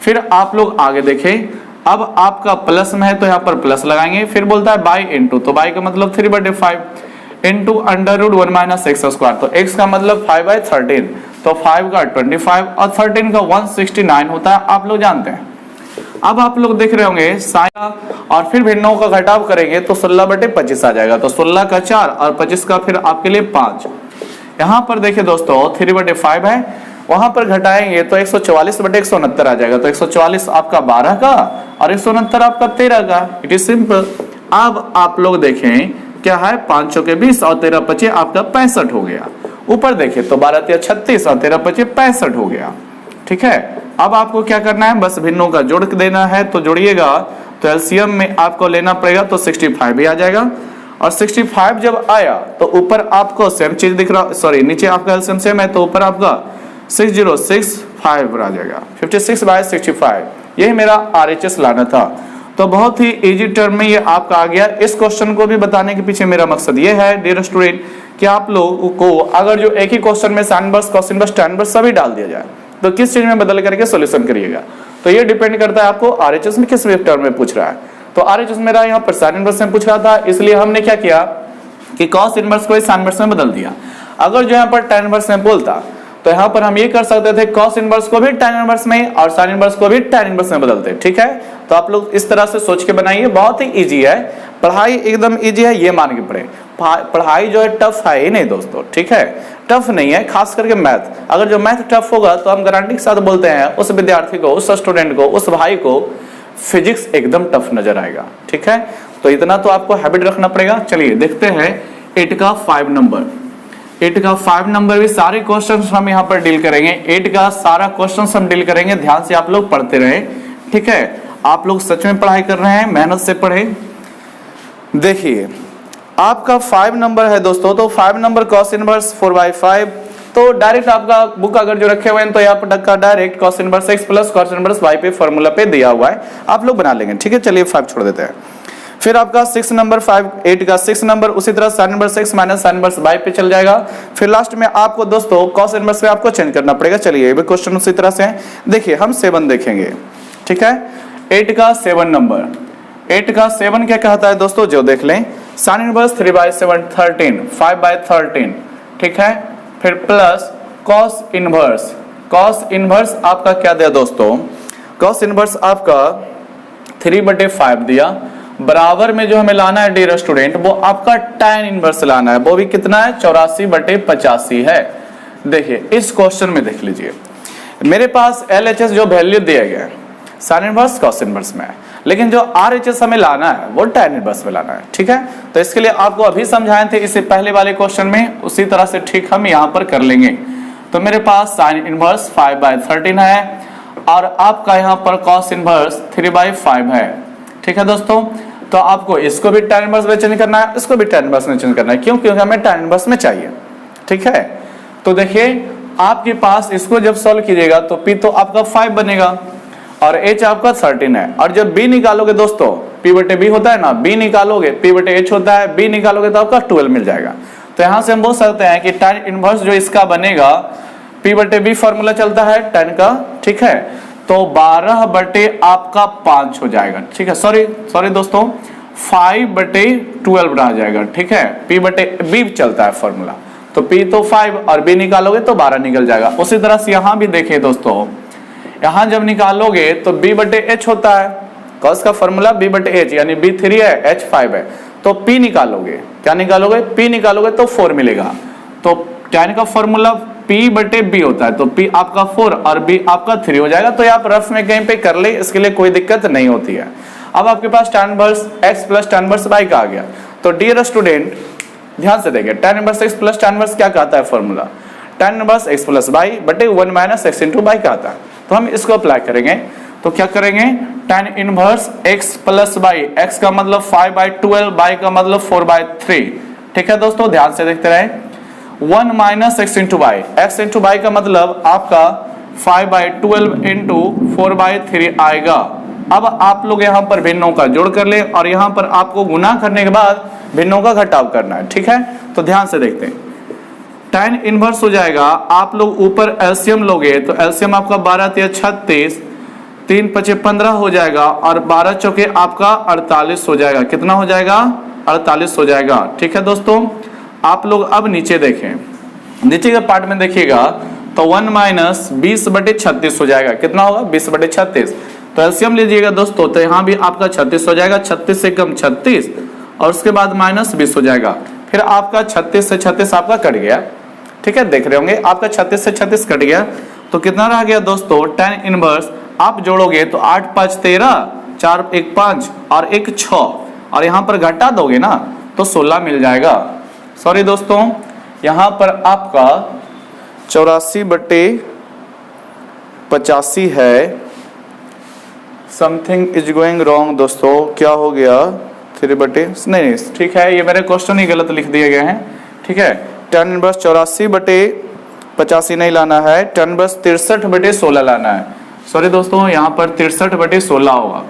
फिर आप लोग आगे देखें, अब आपका प्लस में है तो यहाँ पर प्लस लगाएंगे, फिर बोलता है बाई इंटू, तो बाई का मतलब 3/5 इंटू √1 माइनस x स्क्वायर, तो x का मतलब 5/13, तो 5 का 25 और 13 का 169 होता है, आप लोग जानते हैं। अब आप लोग देख रहे होंगे साइन, और फिर भी 9 का घटाव करेंगे तो 16/25 आ जाएगा, तो 16 का 4 और 25 का फिर आपके लिए 5। यहाँ पर देखिए दोस्तों 3/5 है, वहां पर घटाएंगे तो 144/169 आ जाएगा, तो 144 आपका 12 का और 169 आपका 13 का। It is simple. अब आप लोग देखें क्या है, 5 चौके 20 और 13 पचे आपका 65 हो गया। ऊपर देखिए तो 12 3 36 और 13 पचे 65 हो गया, ठीक है। अब आपको क्या करना है, बस भिन्नों का जोड़ देना है, तो जोड़िएगा तो एलसीएम में आपको लेना पड़ेगा, तो 65 भी आ जाएगा। और 65 जब आया तो ऊपर आपको सेम चीज दिख रहा, सॉरी नीचे आपका एलसीएम सेम है तो ऊपर आपका 6065 आ जाएगा, 56/65। यही मेरा RHS लाना था। तो बहुत ही इजी टर्म में ये आपका आ गया। इस क्वेश्चन को भी बताने के पीछे मेरा मकसद ये है डियर स्टूडेंट कि आप लोगों को अगर जो एक ही क्वेश्चन में sine inverse, cos inverse, tan inverse सभी डाल दिया जाए तो किस चीज में बदल करके सॉल्यूशन करिएगा, तो ये डिपेंड करता है आपको RHS में किस टर्म में पूछ रहा है। तो RHS मेरा यहाँ पर साइन इनवर्स में पूछ रहा था, इसलिए हमने क्या किया कि कॉस इनवर्स को साइन इनवर्स में बदल दिया। अगर जो यहाँ पर tan इनवर्स में बोलता तो यहाँ पर हम ये कर सकते थे कॉस इनवर्स को भी tan इनवर्स में और साइन इनवर्स को भी tan इनवर्स में बदलते, ठीक है। तो आप लोग इस तरह से सोच के बनाइए, बहुत ही इजी है पढ़ाई, एकदम इजी है, ये मान के पढ़े। पढ़ाई जो है टफ है ही नहीं दोस्तों, ठीक है, टफ नहीं है, खास करके मैथ। अगर जो मैथ टफ होगा तो हम गारंटी के साथ बोलते हैं उस विद्यार्थी को, उस स्टूडेंट को, उस भाई को फिजिक्स एकदम टफ नजर आएगा, ठीक है। तो इतना तो आपको हैबिट रखना पड़ेगा। चलिए देखते हैं 8 का 5 नंबर। 8 का 5 नंबर भी सारे क्वेश्चंस हम यहाँ पर डील करेंगे। 8 का सारा क्वेश्चंस हम डील करेंगे, ध्यान से आप लोग पढ़ते रहें, ठीक है। आप लोग सच में पढ़ाई कर रहे हैं, मेहनत से पढ़ें। देखिए आपका 5 नंबर है दोस्तों, तो 5 नंबर cos इनवर्स 4/5, तो डायरेक्ट आपका बुक अगर जो रखे हुए हैं तो यहाँ पर का direct cos inverse x plus cos inverse y पे फॉर्मूला पे दिया हुआ है, आप लोग बना लेंगे, ठीक है। चलिए 5 छोड़ देते हैं। फिर आपका 6 नंबर 5, 8 का 6 नंबर उसी तरह sin inverse x minus sin inverse y पे चल जाएगा। फिर लास्ट में आपको दोस्तों cos इनवर्स पे आपको चेंज करना पड़ेगा। चलिए ये भी क्वेश्चन उसी तरह से है। देखिए हम 7 देखेंगे, ठीक है। 8 का 7 नंबर, 8 का 7 क्या कहता है दोस्तों, जो देख लें sin इनवर्स 3/7 13, 5/13, ठीक है। फिर plus cos inverse, cos inverse आपका क्या दिया दोस्तों, कॉस इनवर्स आपका 3/5 दिया, बराबर में जो हमें लाना है डियर स्टूडेंट वो आपका tan इनवर्स लाना है, वो भी कितना है 84/85 है। देखिए इस क्वेश्चन में देख लीजिए मेरे पास LHS जो वैल्यू दिया गया है sin इनवर्स cos इनवर्स में है, लेकिन जो RHS हमें लाना है वो tan इनवर्स में लाना है। ठीक है, तो इसके लिए आपको अभी समझाए थे इससे पहले वाले क्वेश्चन में, उसी तरह से ठीक हम यहाँ पर कर लेंगे। तो मेरे पास sin इनवर्स 5/13 है और आपका यहाँ पर cos इनवर्स 3/5 है। ठीक है दोस्तों, तो आपको इसको भी tan इनवर्स में चेंज करना है, इसको भी tan इनवर्स में चेंज करना है। क्यों? क्योंकि हमें tan इनवर्स में चाहिए। ठीक है, तो देखिए आपके पास इसको जब सॉल्व कीजिएगा तो P तो आपका 5 बनेगा और H आपका 13 है, और जब B निकालोगे दोस्तों P/B होता है ना, B निकालोगे P/H होता है, B निकालोगे तो आपका 12 मिल जाएगा। तो यहाँ से हम बोल सकते हैं कि tan इनवर्स जो इसका बनेगा P/B फॉर्मूला चलता है tan का। ठीक है, तो 12/आपका 5 हो जाएगा। ठीक है, सॉरी दोस्तों 5/12 रह जाएगा। ठीक है, P/B चलता है फॉर्मूला, तो P तो 5 और B निकालोगे तो 12 निकल जाएगा। उसी तरह से यहाँ भी देखिए दोस्तों, यहाँ जब निकालोगे तो B/H होता है, cos का फॉर्मूला B/H यानी B 3 है H 5 है, तो P निकालोगे, क्या निकालोगे? P निकालोगे तो 4 मिलेगा। तो tan का फॉर्मूला P/B होता है, तो P आपका 4 और B आपका 3 हो जाएगा। तो आप रफ में कहीं पे कर ले, इसके लिए कोई दिक्कत नहीं होती है। अब आपके पास tan inverse x plus tan inverse y का आ गया। तो डियर स्टूडेंट ध्यान से देखिए, tan inverse x plus tan inverse क्या कहता है formula? tan inverse x plus y बटे 1 माइनस x इंटू y कहता है। तो हम इसको अप्लाई करेंगे, तो क्या करेंगे? tan inverse x plus y, x का मतलब 5/12, y का मतलब 4/3। ठीक है दोस्तों, ध्यान से देखते रहे। 1 minus x into y, x into y का मतलब आपका 5/12 इंटू 4/3 आएगा। अब आप लोग यहाँ पर भिन्नों का जोड़ कर ले और यहाँ पर आपको गुना करने के बाद भिन्नों का घटाव करना है। ठीक है, तो ध्यान से देखते हैं। tan इनवर्स हो जाएगा, आप लोग ऊपर एलसीएम लोगे तो एलसीएम आपका 12×3 36, 3×5 15 हो जाएगा और 12 चौके आपका 48 हो जाएगा। कितना हो जाएगा? 48 हो जाएगा। ठीक है दोस्तों, आप लोग अब नीचे देखें, नीचे के पार्ट में देखिएगा तो 1 माइनस 20/36 हो जाएगा। कितना होगा? 20/36। तो एलसीएम लीजिएगा दोस्तों, तो यहाँ भी आपका 36 हो जाएगा, 36 से कम 36 और उसके बाद माइनस 20 हो जाएगा। फिर आपका 36 से 36 आपका कट गया। ठीक है, देख रहे होंगे आपका 36 से 36 कट गया, तो कितना रह गया दोस्तों? tan इनवर्स आप जोड़ोगे तो 8 5 13, 4 1 5 और 1 6 और यहाँ पर घटा दोगे ना तो 16 मिल जाएगा। सॉरी दोस्तों, यहाँ पर आपका 84/85 है। समथिंग इज गोइंग रॉन्ग दोस्तों, क्या हो गया? 3/, नहीं ठीक है, ये मेरे क्वेश्चन ही गलत लिख दिए गए हैं। ठीक है, tan इनवर्स 84/85 नहीं लाना है, tan इनवर्स 63/16 लाना है। सॉरी दोस्तों, यहाँ पर 63/16 होगा।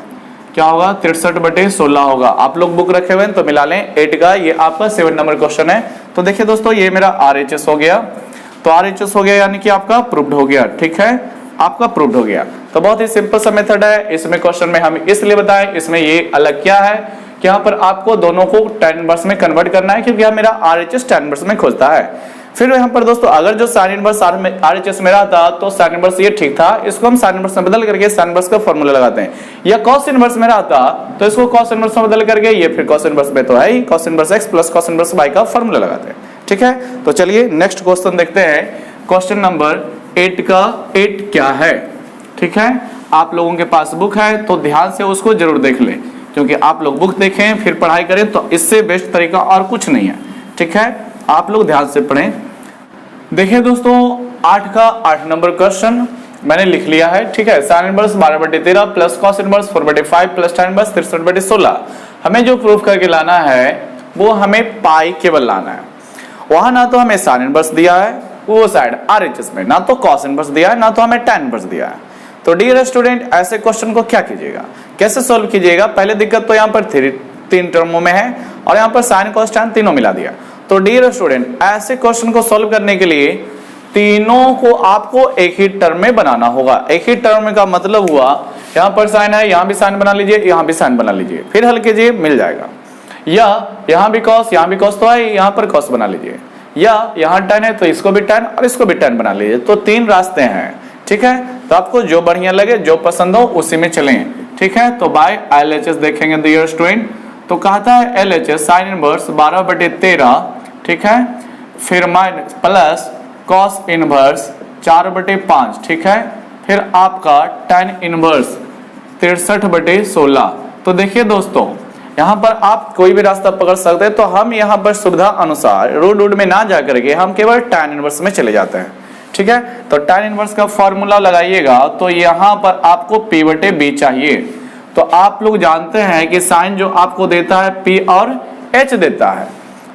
क्या होगा? 63/16 होगा। आप लोग बुक रखे हुए हैं तो मिला लें 8 का, ये आपका 7 नंबर क्वेश्चन है। तो देखिए दोस्तों, ये मेरा RHS हो गया, तो RHS हो गया यानी कि आपका प्रूव्ड हो गया। ठीक है, आपका प्रूव्ड हो गया। तो बहुत ही सिंपल सा मेथड है। इसमें क्वेश्चन में हम इसलिए बताएं, इसमें ये अलग क्या है कि यहाँ पर आपको दोनों को tan इनवर्स में कन्वर्ट करना है, क्योंकि यहाँ मेरा RHS tan इनवर्स में खोजता है। फिर यहाँ पर दोस्तों अगर जो sin इनवर्स RHS में रहा था तो sin इनवर्स ये ठीक था, इसको हम sin इनवर्स में बदल करके sin इनवर्स का फॉर्मूला लगाते हैं। या cos इनवर्स में रहा था तो इसको cos इनवर्स में बदल करके, ये फिर cos इनवर्स में तो है ही, cos inverse x plus cos inverse y का फॉर्मूला लगाते हैं। ठीक है, तो चलिए नेक्स्ट क्वेश्चन देखते हैं। क्वेश्चन नंबर 8 का 8 क्या है? ठीक है, आप लोगों के पास बुक है तो ध्यान से उसको जरूर देख लें, क्योंकि आप लोग बुक देखें फिर पढ़ाई करें तो इससे बेस्ट तरीका और कुछ नहीं है। ठीक है, आप लोग ध्यान से पढ़ें। देखिए दोस्तों, 8 का 8 नंबर क्वेश्चन मैंने लिख लिया है। ठीक है, sin inverse 12/13 plus cos inverse 4/5 plus tan inverse 63/16। हमें जो प्रूफ करके लाना है वो हमें पाई केवल लाना है। वहां ना तो हमें sin इनवर्स दिया है, वो साइड RHS में ना तो cos इनवर्स दिया है, ना तो हमें tan इनवर्स दिया है। तो डियर स्टूडेंट, ऐसे क्वेश्चन को क्या कीजिएगा, कैसे सोल्व कीजिएगा? पहले दिक्कत तो यहाँ पर 3 टर्मों में है और यहाँ पर sin cos tan तीनों मिला दिया। तो डियर स्टूडेंट, ऐसे क्वेश्चन को सोल्व करने के लिए तीनों को आपको एक ही टर्म में बनाना होगा। एक ही टर्म का मतलब हुआ यहाँ पर साइन है, यहाँ भी साइन बना लीजिए, यहाँ भी साइन बना लीजिए, फिर हल कीजिए, मिल जाएगा। या यहाँ भी कॉस, यहाँ भी कॉस तो है, यहाँ पर कॉस बना लीजिए, या यहाँ tan है तो इसको भी tan और इसको भी tan बना लीजिए। तो 3 रास्ते हैं। ठीक है, तो आपको जो बढ़िया लगे, जो पसंद हो उसी में चलें, ठीक है। तो बाय LHS देखेंगे डियर स्टूडेंट। तो कहता है LHS साइन इनवर्स 12/13, ठीक है, फिर माइनस प्लस कॉस इनवर्स 4/5, ठीक है, फिर आपका tan इनवर्स 63/16। तो देखिए दोस्तों, यहाँ पर आप कोई भी रास्ता पकड़ सकते हैं। तो हम यहाँ पर सुविधा अनुसार रूट में ना जा करके हम केवल tan इनवर्स में चले जाते हैं, ठीक है। तो tan इनवर्स का फॉर्मूला लगाइएगा तो यहाँ पर आपको P/B चाहिए। तो आप लोग जानते हैं कि साइन जो आपको देता है P और H देता है।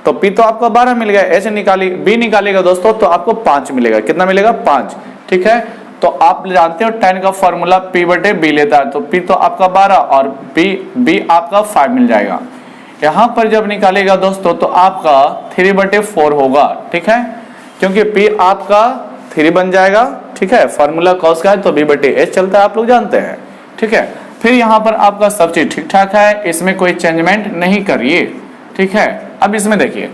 तो P तो आपको 12 मिल गया, H निकाली B निकालेगा दोस्तों तो आपको 5 मिलेगा। कितना मिलेगा? 5, ठीक है। तो आप जानते हो tan का फॉर्मूला P/B लेता है। तो P तो आपका 12 और B आपका 5 मिल जाएगा। यहाँ पर जब निकालेगा दोस्तों तो आपका 3/4 होगा, ठीक है, क्योंकि P आपका 3 बन जाएगा, ठीक है। फॉर्मूला कॉस का है तो B/H चलता है, आप लोग जानते हैं, ठीक है। फिर यहाँ पर आपका सब चीज ठीक ठाक है, इसमें कोई चेंजमेंट नहीं करिए, ठीक है। अब इसमें देखिए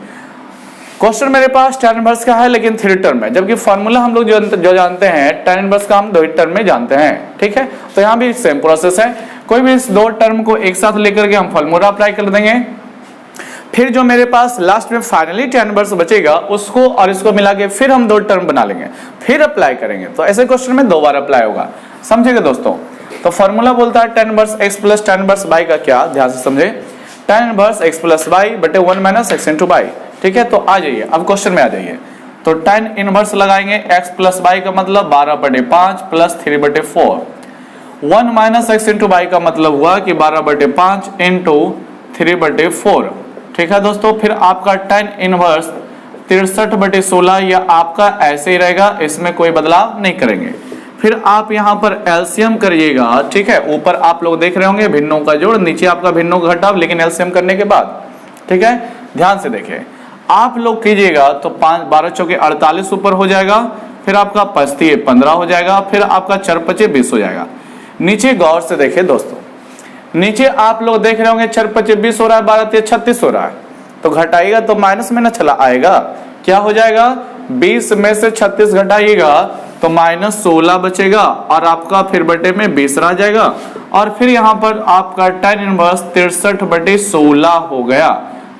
क्वेश्चन मेरे पास tan इनवर्स का है लेकिन 3 टर्म है, जबकि फॉर्मूला हम लोग जो जानते हैं tan इनवर्स का हम 2 टर्म में जानते हैं, ठीक है। तो यहाँ भी सेम प्रोसेस है, कोई भी इस 2 टर्म को एक साथ लेकर के हम फॉर्मूला अप्लाई कर देंगे। फिर जो मेरे पास लास्ट में फाइनली tan इनवर्स बचेगा उसको और इसको मिला के फिर हम 2 टर्म बना लेंगे, फिर अप्लाई करेंगे। तो ऐसे क्वेश्चन में 2 बार अप्लाई होगा, समझेगा दोस्तों। तो फॉर्मूला बोलता है tan inverse x plus tan inverse y का क्या, ध्यान से समझे, tan inverse x plus y बटे 1 माइनस x इंटू y, ठीक है। तो आ जाइए अब क्वेश्चन में आ जाइए। तो tan इनवर्स लगाएंगे x प्लस y का मतलब 12/5 plus 3/4, 1 minus x into y का मतलब हुआ कि 12/5 इंटू 3/4, ठीक है दोस्तों। फिर आपका tan इनवर्स 63/16 या आपका ऐसे ही रहेगा, इसमें कोई बदलाव नहीं करेंगे। फिर आप यहाँ पर एलसीएम करिएगा, ठीक है। ऊपर आप लोग देख रहे होंगे भिन्नों का जोड़, नीचे आपका भिन्नों का घटाव, लेकिन एलसीएम करने के बाद, ठीक है। ध्यान से देखिए, आप लोग कीजिएगा तो 5 12 चौके 48 ऊपर हो जाएगा, फिर आपका 5 15 हो जाएगा, फिर आपका 4 5 20 हो जाएगा। नीचे गौर से देखिए दोस्तों, नीचे आप लोग देख रहे होंगे 4 5 20 हो रहा है, 12 3 36 हो रहा है। तो घटाइएगा तो माइनस में ना चला आएगा, क्या हो जाएगा? 20 में से 36 घटाइएगा तो माइनस 16 बचेगा और आपका फिर बटे में 20 रह जाएगा। और फिर यहाँ पर आपका tan इनवर्स 63/16 हो गया।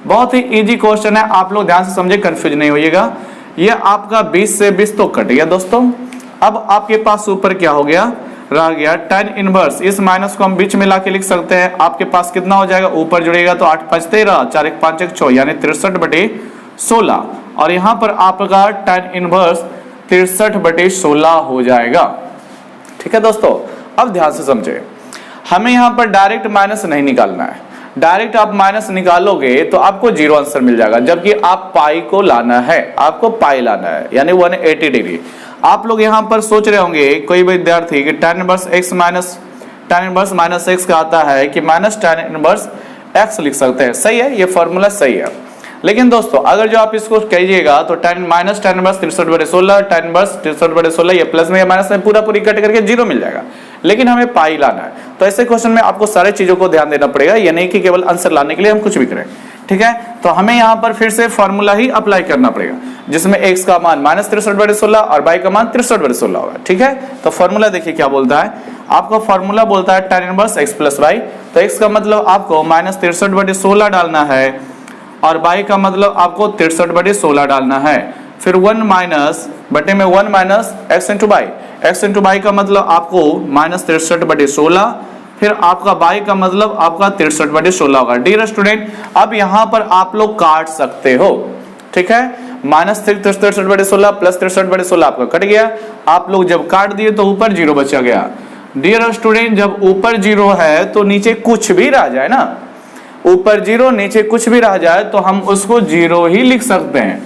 बहुत ही इजी क्वेश्चन है, आप लोग ध्यान से समझे, कंफ्यूज नहीं होइएगा। ये आपका 20 से 20 तो कट गया दोस्तों। अब आपके पास ऊपर क्या हो गया, रह गया tan इनवर्स। इस माइनस को हम बीच में लाके लिख सकते हैं। आपके पास कितना हो जाएगा, ऊपर जुड़ेगा तो 8 5 13, 4 1 5 1 4 यानी 63/16। और यहाँ पर आपका tan इनवर्स 63/16 हो जाएगा, ठीक है दोस्तों। अब ध्यान से समझे, हमें यहाँ पर डायरेक्ट माइनस नहीं निकालना है। डायरेक्ट आप माइनस निकालोगे तो आपको 0 आंसर मिल जाएगा, जबकि आप पाई को लाना है, आपको पाई लाना है यानी 180 डिग्री। आप लोग यहाँ पर सोच रहे होंगे कोई विद्यार्थी कि tan inverse x minus tan inverse minus x का आता है कि माइनस tan इनवर्स x लिख सकते हैं। सही है, ये फॉर्मूला सही है। लेकिन दोस्तों अगर जो आप इसको कहिएगा तो tan minus tan inverse 63/16, tan inverse 63/16, ये प्लस में या माइनस में पूरा पूरी कट करके 0 मिल जाएगा। लेकिन हमें पाई लाना है, तो ऐसे क्वेश्चन में आपको सारे चीजों को ध्यान देना पड़ेगा, ये नहीं कि केवल आंसर लाने के लिए हम कुछ भी करें, ठीक है। तो हमें यहाँ पर फिर से फॉर्मूला ही अप्लाई करना पड़ेगा, जिसमें x का मान माइनस 63/16 और y का मान 63/16 होगा, ठीक है। तो फॉर्मूला देखिए क्या बोलता है, आपका फॉर्मूला बोलता है tan inverse x plus y। तो x का मतलब आपको माइनस 63/16 डालना है और y का मतलब आपको 63/16 डालना है। फिर 1 माइनस बटे में 1 minus x into by, x into by का मतलब आपको माइनस 63/16, फिर आपका y का मतलब आपका 63/16 होगा। डियर स्टूडेंट, अब यहाँ पर आप लोग काट सकते हो, ठीक है। माइनस 63/16 प्लस 63/16 आपका कट गया। आप लोग जब काट दिए तो ऊपर 0 बचा गया। डियर स्टूडेंट, जब ऊपर 0 है तो नीचे कुछ भी रह जाए ना, ऊपर 0 नीचे कुछ भी रह जाए तो हम उसको 0 ही लिख सकते हैं।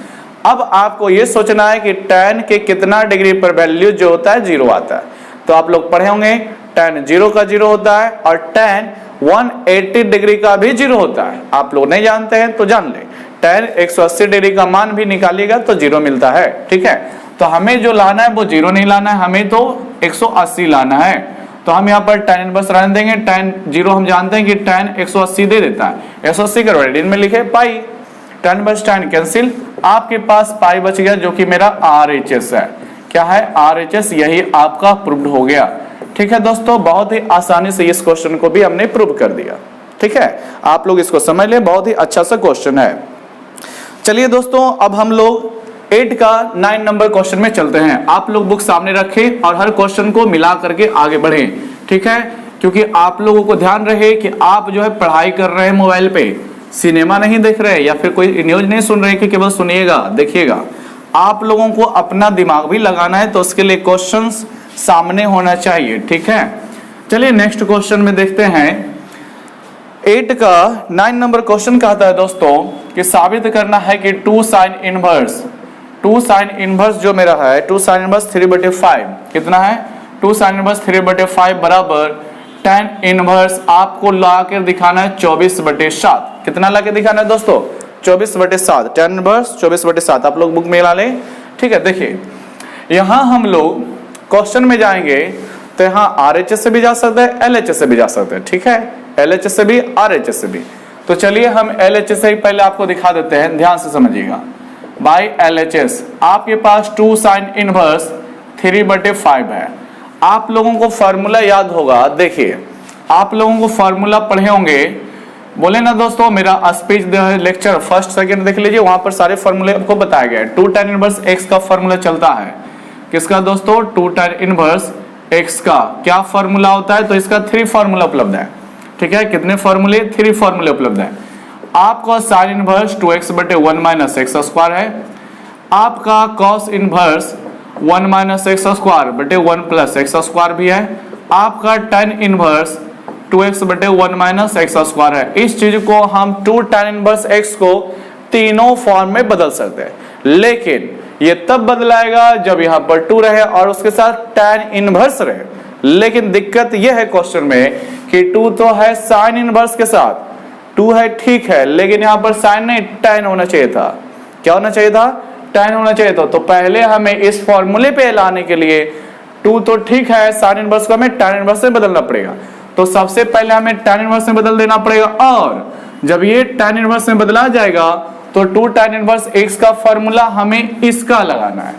अब आपको ये सोचना है कि tan के कितना डिग्री पर वैल्यू जो होता है 0 आता है। तो आप लोग पढ़े होंगे tan 0 का 0 होता है और tan 180 डिग्री का भी 0 होता है। आप लोग नहीं जानते हैं तो जान ले, tan 180 डिग्री का मान भी निकालिएगा तो 0 मिलता है, ठीक है। तो हमें जो लाना है वो 0 नहीं लाना है, हमें तो 180 लाना है। तो हम यहाँ पर tan इनवर्स रहने देंगे, tan 0 हम जानते हैं कि tan 180 दे देता है। 180 का रेडियन में लिखे पाई, tan इनवर्स tan कैंसिल, आपके पास पाई बच गया जो कि मेरा RHS है। क्या है, RHS, यही आपका प्रूव्ड हो गया। ठीक है दोस्तों, बहुत ही आसानी से इस क्वेश्चन को भी हमने प्रूव कर दिया। ठीक है, आप लोग इसको समझ लें, बहुत ही अच्छा सा क्वेश्चन है। चलिए दोस्तों, अब हम लोग 8 का 9 नंबर क्वेश्चन में चलते हैं। आप लोग बुक सामने रखें और हर क्वेश्चन को मिला करके आगे बढ़ें। ठीक है, क्योंकि आप लोगों को ध्यान रहे कि आप जो है पढ़ाई कर रहे हैं मोबाइल पे, सिनेमा नहीं देख रहे या फिर कोई न्यूज नहीं सुन रहे कि केवल सुनिएगा देखिएगा। आप लोगों को अपना दिमाग भी लगाना है, तो उसके लिए क्वेश्चंस सामने होना चाहिए। ठीक है, चलिए नेक्स्ट क्वेश्चन में देखते हैं। 8 का 9 नंबर क्वेश्चन कहता है दोस्तों कि साबित करना है कि 2 sin इनवर्स जो मेरा है 2 sin इनवर्स 3/5 कितना है, 2 sin इनवर्स 3/5 बराबर tan इनवर्स आपको ला के दिखाना है 24/7। कितना ला के दिखाना है दोस्तों, 24/7। tan इनवर्स 24/7 आप लोग बुक में ला लें। ठीक है, देखिए यहां हम लोग क्वेश्चन में जाएंगे तो यहाँ RHS से भी जा सकते हैं, LHS से भी जा सकते हैं। ठीक है, LHS से भी, RHS से भी। तो चलिए हम LHS से ही पहले आपको दिखा देते हैं, ध्यान से समझिएगा। बाय LHS आपके पास 2 sin इनवर्स 3/5 है। आप लोगों को फॉर्मूला याद होगा, देखिए आप लोगों को फॉर्मूला पढ़े होंगे, बोले ना दोस्तों मेरा स्पीच लेक्चर फर्स्ट सेकंड देख लीजिए, वहां पर सारे फॉर्मूले आपको बताया गया है। 2 tan इनवर्स x का फॉर्मूला चलता है, किसका दोस्तों, 2 tan इनवर्स x का क्या फॉर्मूला होता है, तो इसका 3 फॉर्मूला उपलब्ध है। ठीक है, कितने फॉर्मूले, 3 फॉर्मूले उपलब्ध है। आपका sin इनवर्स 2x/1 - x² है, आपका cos इनवर्स 1 - x² 1 + x² भी है, आपका tan इनवर्स 2x/1 - x² है। इस चीज को हम 2 tan इनवर्स x को तीनों फॉर्म में बदल सकते हैं, लेकिन ये तब बदलाएगा जब यहां पर 2 रहे और उसके साथ tan इनवर्स रहे। लेकिन दिक्कत यह है क्वेश्चन में कि 2 तो है sin इनवर्स के साथ, 2 है ठीक है, लेकिन यहां पर sin नहीं tan होना चाहिए था। क्या होना चाहिए था, tan होना चाहिए था। तो पहले हमें इस फॉर्मूले पे लाने के लिए 2 तो ठीक है, sin इनवर्स को हमें tan इनवर्स से बदलना पड़ेगा। तो सबसे पहले हमें tan इनवर्स में बदल देना पड़ेगा, और जब ये tan इनवर्स में बदला जाएगा तो 2 tan इनवर्स x का फॉर्मूला हमें इसका लगाना है।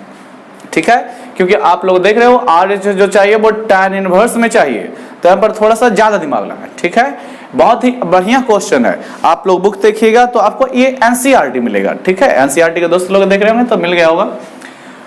ठीक है, क्योंकि आप लोग देख रहे हो RHS जो चाहिए वो tan इनवर्स में चाहिए, तो यहाँ पर थोड़ा सा ज्यादा दिमाग लगाएं। ठीक है, बहुत ही बढ़िया क्वेश्चन है। आप लोग बुक देखिएगा तो आपको ये NCERT मिलेगा। ठीक है, NCERT के दोस्त लोग देख रहे होंगे तो मिल गया होगा।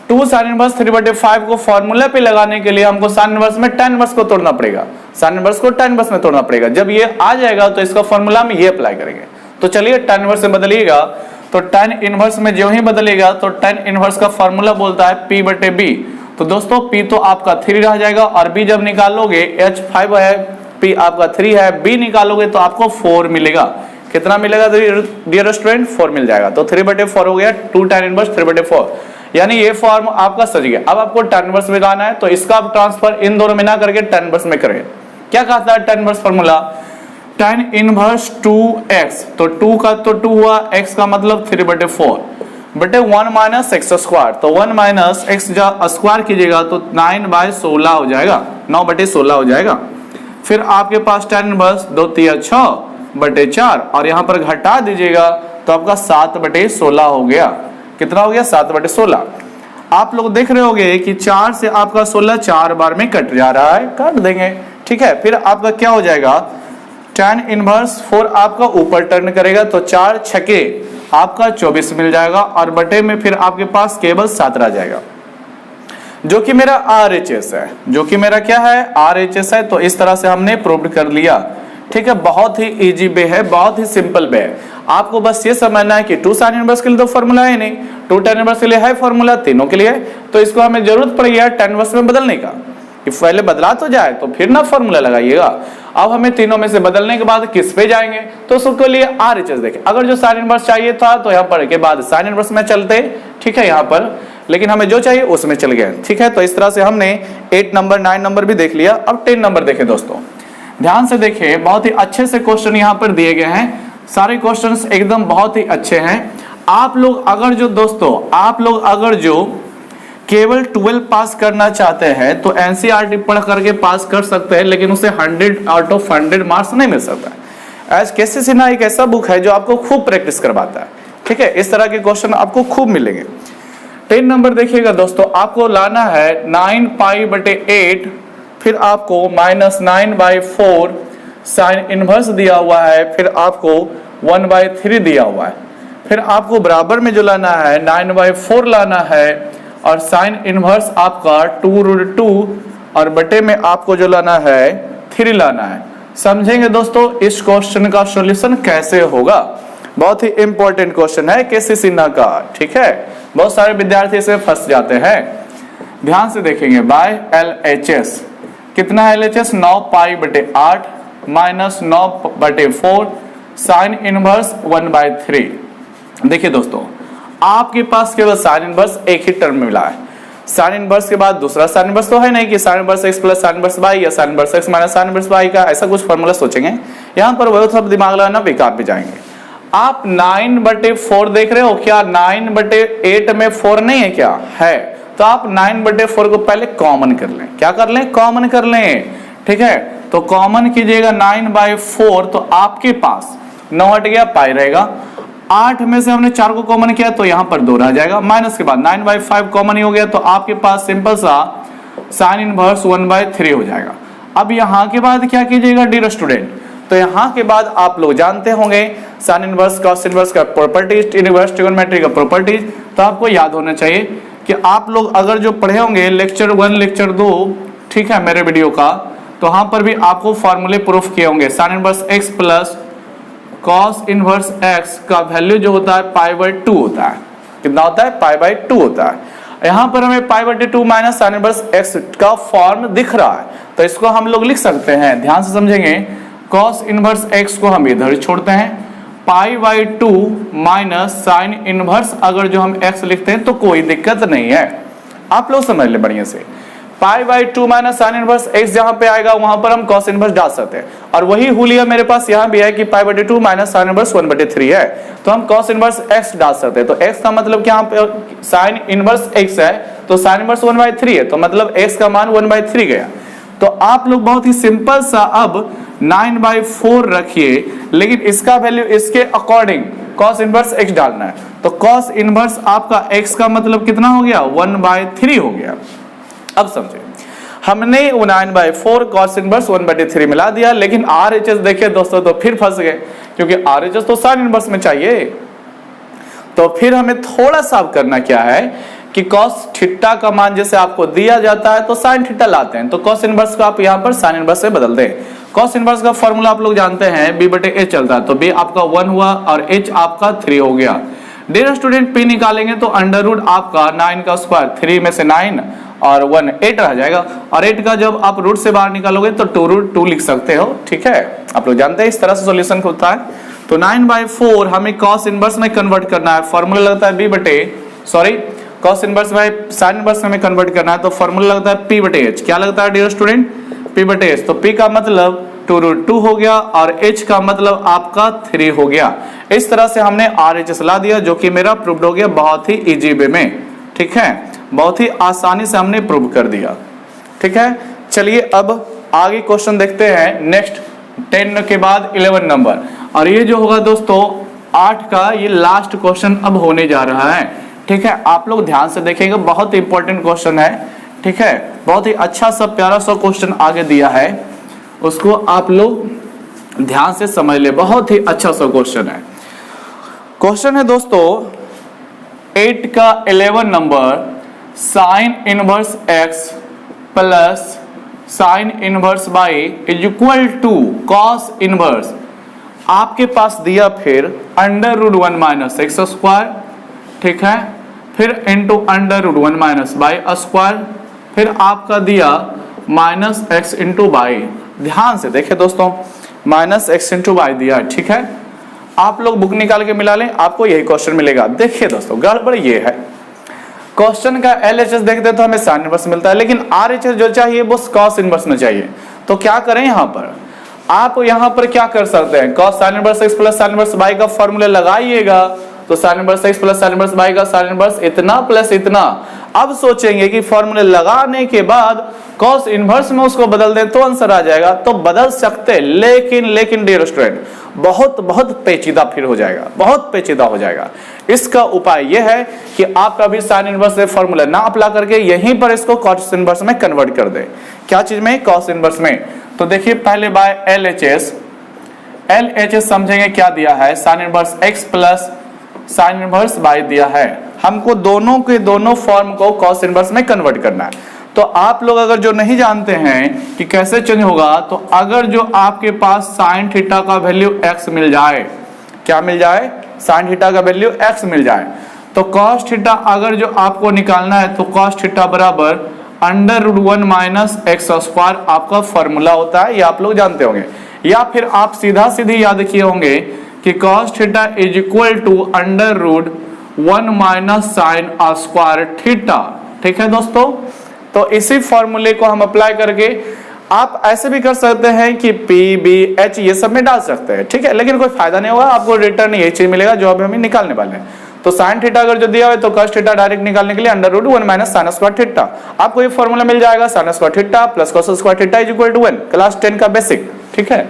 2 sin इनवर्स 3/5 को फॉर्मूला पे लगाने के लिए हमको sin इनवर्स में tan इनवर्स को तोड़ना पड़ेगा, sin इनवर्स को tan इनवर्स में तोड़ना पड़ेगा। जब ये आ जाएगा तो इसका फॉर्मूला हम ये अप्लाई करेंगे। तो चलिए tan इनवर्स में बदलिएगा, तो tan इनवर्स में जो ही बदलेगा तो tan इनवर्स का फॉर्मूला बोलता है P/B। तो दोस्तों P तो आपका 3 रह जाएगा, और B जब निकालोगे H5 है, P आपका 3 है, B निकालोगे तो आपको 4 मिलेगा। कितना मिलेगा डियर स्टूडेंट, 4 मिल जाएगा। तो 3/4 हो गया, 2 tan इनवर्स 3/4, यानी ये फॉर्म आपका सज गया। अब आपको tan इनवर्स में लाना है, तो इसका ट्रांसफर इन दोनों में ना करके tan इनवर्स में करें। क्या कहता है tan inverse formula, tan inverse 2x, तो 2 का तो 2 हुआ, x का मतलब 3/4 बटे 1 - x², तो 1 - x² कीजिएगा तो 9/16 हो जाएगा, 9/16 हो जाएगा। फिर आपके पास tan इनवर्स 2 × 3 = 6/4, और यहाँ पर घटा दीजिएगा तो आपका 7/16 हो गया। कितना हो गया, 7/16। आप लोग देख रहे होंगे कि 4 से आपका 16 4 बार में कट जा रहा है, काट देंगे। ठीक है, फिर आपका क्या हो जाएगा, tan इनवर्स 4 आपका ऊपर टर्न करेगा तो 4 छके आपका 24 मिल जाएगा, और बटे में फिर आपके पास केवल 7 रह जाएगा, जो कि मेरा RHS है, जो कि मेरा क्या है, RHS है। तो इस तरह से हमने प्रूव कर लिया। ठीक है, बहुत ही इजी वे है, बहुत ही सिंपल वे है। आपको बस ये समझना है कि 2 sin इनवर्स के लिए तो फॉर्मूला है नहीं, 2 tan इनवर्स के लिए है फॉर्मूला, तीनों के लिए है। तो इसको हमें जरूरत पड़ेगी tan इनवर्स में बदलने का, कि पहले बदला तो जाए तो फिर ना फॉर्मूला लगाइएगा। अब हमें तीनों में से बदलने के बाद किस पे जाएंगे, तो उसके लिए RHS देखें। अगर जो sin इनवर्स चाहिए था तो यहाँ पर के बाद sin इनवर्स में चलते, ठीक है यहाँ पर, लेकिन हमें जो चाहिए उसमें चल गए। ठीक है, तो इस तरह से हमने 8 नंबर 9 नंबर भी देख लिया। अब 10 नंबर देखें दोस्तों, ध्यान से देखें, बहुत ही अच्छे से क्वेश्चन यहाँ पर दिए गए हैं। सारे क्वेश्चंस एकदम बहुत ही अच्छे हैं। आप लोग अगर जो दोस्तों, आप लोग अगर जो केवल 12 पास करना चाहते हैं तो NCERT पढ़ करके पास कर सकते हैं, लेकिन उसे 100 आउट ऑफ 100 मार्क्स नहीं मिल सकता। एज केसी सिन्हा एक ऐसा बुक है जो आपको खूब प्रैक्टिस करवाता है। ठीक है, इस तरह के क्वेश्चन आपको खूब मिलेंगे। 10 नंबर देखिएगा दोस्तों, आपको लाना है 9 पाई बटे 8, फिर आपको -9/4 साइन इनवर्स दिया हुआ है, फिर आपको 1/3 दिया हुआ है, फिर आपको बराबर में जो लाना है 9/4 लाना है, और साइन इनवर्स आपका 2√2, और बटे में आपको जो लाना है 3 लाना है। समझेंगे दोस्तों इस क्वेश्चन का सॉल्यूशन कैसे होगा। बहुत ही इंपॉर्टेंट क्वेश्चन है केसी सिन्हा का, ठीक है। बहुत सारे विद्यार्थी इसे फंस जाते हैं। ध्यान से देखेंगे, बाय LHS कितना है LHS 9 पाई बटे 8 -9/4 साइन इनवर्स 1/3। देखिए दोस्तों, आपके पास केवल साइन इनवर्स एक ही टर्म में मिला है। साइन इनवर्स के बाद दूसरा साइन इनवर्स तो है नहीं कि sine inverse x plus sine inverse y या sign inverse x minus sign inverse y का ऐसा कुछ फॉर्मूला सोचेंगे, यहाँ पर वह सब दिमाग लगाना बेकार भी जाएंगे। आप 9/4 देख रहे हो क्या? 9/8 में 4 नहीं है क्या? है। तो आप 9/4 को पहले कॉमन कर लें। क्या कर लें? कॉमन कर लें, ठीक है। तो कॉमन कीजिएगा 9/4, तो आपके पास 9 हट गया, पाई रहेगा। 8 में से हमने 4 को कॉमन किया तो यहां पर 2 रह जाएगा, माइनस के बाद 9/5 कॉमन ही हो गया, तो आपके पास सिंपल सा साइन इनवर्स 1/3 हो जाएगा। अब यहां के बाद क्या कीजिएगा डियर स्टूडेंट? तो यहां के बाद आप लोग जानते होंगे साइन इनवर्स कॉस इनवर्स का प्रॉपर्टीज, इनवर्स ट्रिगोनोमेट्री का प्रॉपर्टीज, तो आपको याद होना चाहिए कि आप लोग अगर जो पढ़े होंगे लेक्चर 1 लेक्चर 2, ठीक है, मेरे वीडियो का, तो वहां पर भी आपको फॉर्मूले प्रूफ किए होंगे। Sine inverse x plus cos inverse x का वैल्यू जो होता है π/2 होता है। कितना होता है? π/2 होता है। यहां पर हमें π/2 माइनस साइन इनवर्स x का फॉर्म दिख रहा है, तो इसको हम लोग लिख सकते हैं। ध्यान से समझेंगे, कॉस इनवर्स x को हम इधर छोड़ते हैं, π/2 माइनस साइन इनवर्स अगर जो हम x लिखते हैं तो कोई दिक्कत नहीं है। आप लोग समझ ले बढ़िया से, π/2 माइनस साइन इनवर्स x जहां पे आएगा वहां पर हम cos इनवर्स डाल सकते हैं, और वही हुलिया मेरे पास यहां भी है कि π/2 माइनस साइन इनवर्स 1/3 है, तो हम cos इनवर्स x डाल सकते हैं। तो x का मतलब क्या, साइन इनवर्स x है तो साइन इनवर्स 1/3 है, तो मतलब x का मान 1/3 गया। तो आप लोग बहुत ही सिंपल सा अब 9/4 रखिए, लेकिन इसका वैल्यू इसके अकॉर्डिंग cos इनवर्स x डालना है। तो cos इनवर्स आपका x का मतलब कितना हो गया? 1/3 हो गया। अब समझे, हमने 9/4 cos इनवर्स 1/3 मिला दिया, लेकिन RHS देखिए दोस्तों तो फिर फंस गए, क्योंकि RHS तो साइन इनवर्स में चाहिए। तो फिर हमें थोड़ा सा करना क्या है कि cos थीटा का मान जैसे आपको दिया जाता है तो साइन थीटा लाते हैं, तो cos इनवर्स को आप यहाँ पर साइन इनवर्स से बदल दें। cos इनवर्स का फॉर्मूला आप लोग जानते हैं, b/h चलता है, तो b आपका 1 हुआ और h आपका 3 हो गया। डियर स्टूडेंट, p निकालेंगे तो अंडर रूट आपका 9 का स्क्वायर, 3 में से 9 और 1 8 रह जाएगा, और 8 का जब आप रूट से बाहर निकालोगे तो 2√2 लिख सकते हो, ठीक है। आप लोग जानते हैं इस तरह से सॉल्यूशन होता है। तो 9/4 हमें cos इनवर्स में कन्वर्ट करना है, फॉर्मूला लगता है cos इनवर्स में साइन इनवर्स में कन्वर्ट करना है, तो फॉर्मूला लगता है p/h। क्या लगता है डियर स्टूडेंट? p/h। तो p का मतलब 2√2 हो गया और h का मतलब आपका 3 हो गया। इस तरह से हमने RHS ला दिया, जो कि मेरा प्रूव्ड हो गया बहुत ही इजी वे में, ठीक है। बहुत ही आसानी से हमने प्रूव कर दिया, ठीक है। चलिए अब आगे क्वेश्चन देखते हैं। नेक्स्ट 10 के बाद 11 नंबर, और ये जो होगा दोस्तों 8 का, ये लास्ट क्वेश्चन अब होने जा रहा है, ठीक है। आप लोग ध्यान से देखेंगे, बहुत इंपॉर्टेंट क्वेश्चन है, ठीक है। बहुत ही अच्छा सा प्यारा सा क्वेश्चन आगे दिया है, उसको आप लोग ध्यान से समझ ले। बहुत ही अच्छा सा क्वेश्चन है। क्वेश्चन है दोस्तों 8 का 11 number, sine inverse x plus sine inverse y is equal to cos inverse, आपके पास दिया फिर under root 1 minus x square, ठीक है, फिर into under root 1 minus y square, फिर आपका दिया माइनस एक्स इंटू वाई। ध्यान से देखिए दोस्तों, माइनस एक्स इंटू वाई दिया, ठीक है। आप लोग बुक निकाल के मिला लें, आपको यही क्वेश्चन मिलेगा। देखिए दोस्तों, गड़बड़ ये है, क्वेश्चन का LHS देखते हैं तो हमें साइन इनवर्स मिलता है, लेकिन RHS जो चाहिए वो cos इनवर्स में चाहिए। तो क्या करें, यहाँ पर आप यहाँ पर क्या कर सकते हैं, cos sign inverse x plus sine inverse y का फॉर्मूला लगाइएगा, तो sign inverse x plus sine inverse y का साइन इनवर्स इतना प्लस इतना, अब सोचेंगे कि फॉर्मूले लगाने के बाद कॉस इनवर्स में उसको बदल दें तो आंसर आ जाएगा, तो बदल सकते, लेकिन डियर स्टूडेंट बहुत पेचीदा फिर हो जाएगा, बहुत पेचीदा हो जाएगा। इसका उपाय यह है कि आप कभी साइन इनवर्स से फॉर्मूला ना अप्लाई करके यहीं पर इसको कॉस इनवर्स में कन्वर्ट कर दें। क्या चीज में? कॉस इनवर्स में। तो देखिए पहले बाय LHS समझेंगे क्या दिया है, sine inverse x plus sine inverse y दिया है। हमको दोनों के दोनों फॉर्म को कॉस इनवर्स में कन्वर्ट करना है। तो आप लोग अगर जो नहीं जानते हैं कि कैसे चेंज होगा, तो अगर जो आपके पास साइन थीटा का वैल्यू x मिल जाए, क्या मिल जाए? साइन थीटा का वैल्यू x मिल जाए, तो कॉस थीटा अगर जो आपको निकालना है तो कॉस थीटा बराबर √1 माइनस एक्स स्क्वायर आपका फॉर्मूला होता है, ये आप लोग जानते होंगे। या फिर आप सीधी याद किए होंगे कि cos theta is equal to √1 minus sine square theta. ठीक है दोस्तों, तो इसी फॉर्मूले को हम अप्लाई करके आप ऐसे भी कर सकते हैं कि P, B, H ये सब में डाल सकते हैं, ठीक है, लेकिन कोई फायदा नहीं होगा, आपको रिटर्न यही चीज मिलेगा जो अभी हम निकालने वाले हैं। तो साइन थीटा अगर जो दिया है तो cos थीटा डायरेक्ट निकालने के लिए √1 माइनस साइन स्क्वायर थीटा, आपको ये फॉर्मूला मिल जाएगा, sine square theta plus cos square theta is equal to 1, class 10 का बेसिक। ठीक है,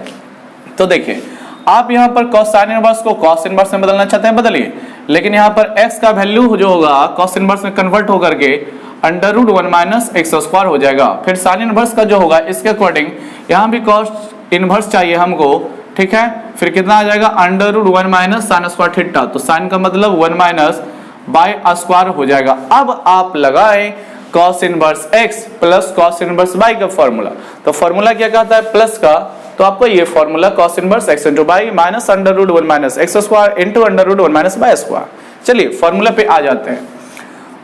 तो देखिए आप यहाँ पर cos साइन इनवर्स को cos इनवर्स में बदलना चाहते हैं, बदलिए, लेकिन यहाँ पर x का वैल्यू जो होगा cos इनवर्स में कन्वर्ट होकर के √1 माइनस एक्स स्क्वायर हो जाएगा। फिर साइन इनवर्स का जो होगा इसके अकॉर्डिंग यहाँ भी cos इनवर्स चाहिए हमको, ठीक है, फिर कितना आ जाएगा √1 माइनस साइन स्क्वायर थीटा, तो साइन का मतलब 1 माइनस बाय स्क्वायर हो जाएगा। अब आप लगाएं cos inverse x plus cos inverse y का फॉर्मूला, तो फॉर्मूला क्या कहता है प्लस का, तो आपको ये formula cos inverse x into y minus √1 minus x square into √1 minus y square. चलिए फॉर्मूला पे आ जाते हैं।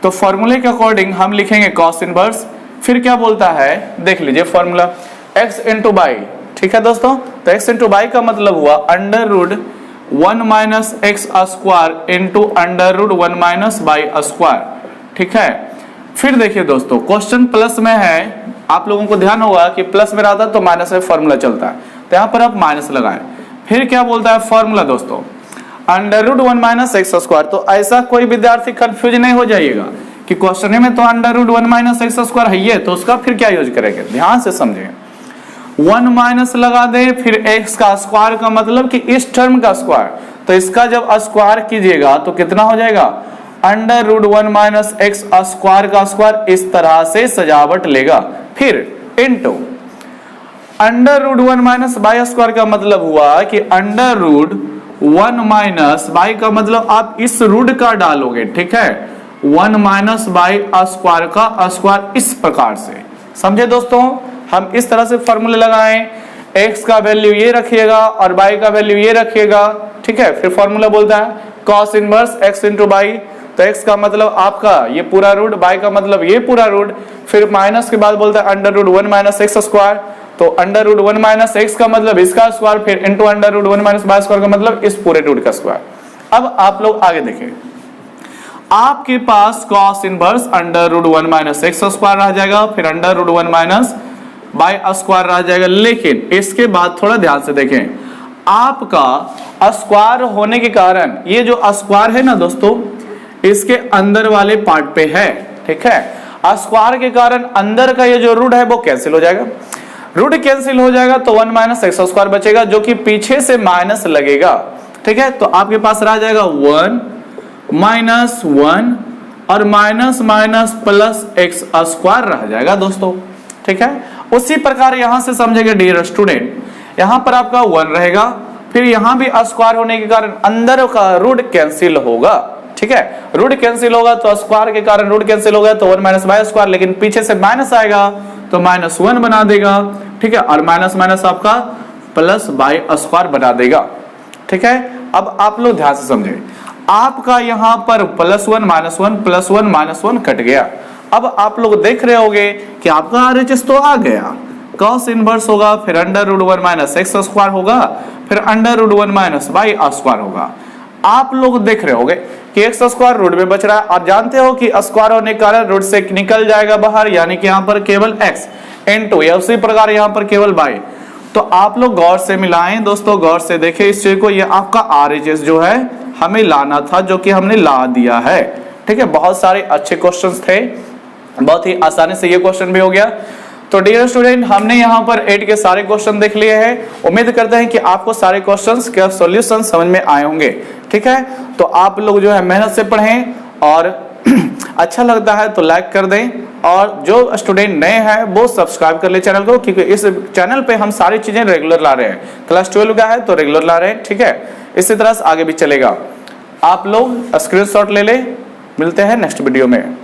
तो फॉर्मूले के अकॉर्डिंग हम लिखेंगे cos इनवर्स, फिर क्या बोलता है देख लीजिए फॉर्मूला x इंटू y, ठीक है दोस्तों, तो x इंटू y का मतलब हुआ √1 minus x square into √1 minus y square. ठीक है, फिर देखिए दोस्तों क्वेश्चन प्लस में है, आप लोगों को ध्यान होगा कि प्लस में रहता है तो माइनस में फॉर्मूला चलता है, तो यहाँ पर आप माइनस लगाएं। फिर क्या बोलता है फॉर्मूला दोस्तों √1 माइनस एक्स स्क्वायर, तो ऐसा कोई विद्यार्थी कंफ्यूज नहीं हो जाइएगा कि क्वेश्चन में तो √1 माइनस एक्स स्क्वायर है ये, तो उसका फिर क्या यूज करेंगे, ध्यान से समझें। 1 माइनस लगा दे, फिर एक्स का स्क्वायर का मतलब कि इस टर्म का स्क्वायर, तो इसका जब स्क्वायर कीजिएगा तो कितना हो जाएगा √1 माइनस एक्स स्क्वायर का स्क्वायर, इस तरह से सजावट लेगा। फिर इनटू √1 माइनस y स्क्वायर का मतलब हुआ कि √1 माइनस y का मतलब आप इस रूट का डालोगे, ठीक है, 1 माइनस y स्क्वायर का स्क्वायर, इस प्रकार से समझे दोस्तों। हम इस तरह से फॉर्मूले लगाएं, x का वैल्यू ये रखिएगा और y का वैल्यू ये रखिएगा, ठीक है। फिर फॉर्मूला बोलता है cos inverse x into y, तो x का मतलब आपका ये पूरा रूट, y का मतलब ये पूरा रूट, फिर माइनस के बाद बोलता है √1 माइनस एक्स स्क्वायर, तो √1 माइनस एक्स का मतलब इसका स्क्वायर, फिर इंटू √1 माइनस y स्क्वायर का मतलब इस पूरे रूट का स्क्वायर। अब आप लोग आगे देखें, आपके पास cos inverse √1 minus x square रह जाएगा, फिर √1 माइनस y स्क्वायर रह जाएगा, लेकिन इसके बाद थोड़ा ध्यान से देखें, आपका स्क्वायर होने के कारण ये जो स्क्वायर है ना दोस्तों, इसके अंदर वाले पार्ट पे है, ठीक है, स्क्वायर के कारण अंदर का ये जो रूट है वो कैंसिल हो जाएगा, रूट कैंसिल हो जाएगा तो 1 माइनस एक्स स्क्वायर बचेगा, जो कि पीछे से माइनस लगेगा, ठीक है, तो आपके पास रह जाएगा 1 माइनस 1 और minus minus plus x square रह जाएगा दोस्तों, ठीक है। उसी प्रकार यहां से समझेंगे डियर स्टूडेंट, यहां पर आपका 1 रहेगा, फिर यहां भी स्क्वायर होने के कारण अंदर का रूट कैंसिल होगा, ठीक है, रूट कैंसिल होगा तो स्क्वायर के कारण रूट कैंसिल होगा तो 1 माइनस y स्क्वायर, लेकिन पीछे से माइनस आएगा तो -1 बना देगा, ठीक है, और माइनस माइनस आपका प्लस y स्क्वायर बना देगा, ठीक है। अब आप लोग ध्यान से समझे, आपका यहाँ पर +1 -1 +1 -1 कट गया। अब आप लोग देख रहे होगे कि आपका RHS तो आ गया, cos इनवर्स होगा, फिर √1 माइनस एक्स स्क्वायर होगा, फिर √1 माइनस y स्क्वायर होगा। आप लोग देख रहे होगे कि एक्स स्क्वायर रूट में बच रहा है, और जानते हो कि स्क्वायर होने के कारण रूट से निकल जाएगा बाहर, यानी कि यहाँ पर केवल x इंटू, या उसी प्रकार यहाँ पर केवल y। तो आप लोग गौर से मिलाएं दोस्तों, गौर से देखें इस चीज को, ये आपका RHS जो है हमें लाना था, जो कि हमने ला दिया है, ठीक है। बहुत सारे अच्छे क्वेश्चंस थे बहुत ही आसानी से ये क्वेश्चन भी हो गया। तो डियर स्टूडेंट, हमने यहाँ पर 8 के सारे क्वेश्चन देख लिए हैं। उम्मीद करते हैं कि आपको सारे क्वेश्चंस के सॉल्यूशन समझ में आए होंगे। ठीक है, तो आप लोग जो है मेहनत से पढ़ें और अच्छा लगता है तो लाइक कर दें, और जो स्टूडेंट नए हैं वो सब्सक्राइब कर ले चैनल को, क्योंकि इस चैनल पे हम सारी चीजें रेगुलर ला रहे हैं। क्लास 12 का है तो रेगुलर ला रहे हैं। ठीक है, इसी तरह से आगे भी चलेगा। आप लोग स्क्रीनशॉट ले ले। मिलते हैं नेक्स्ट वीडियो में।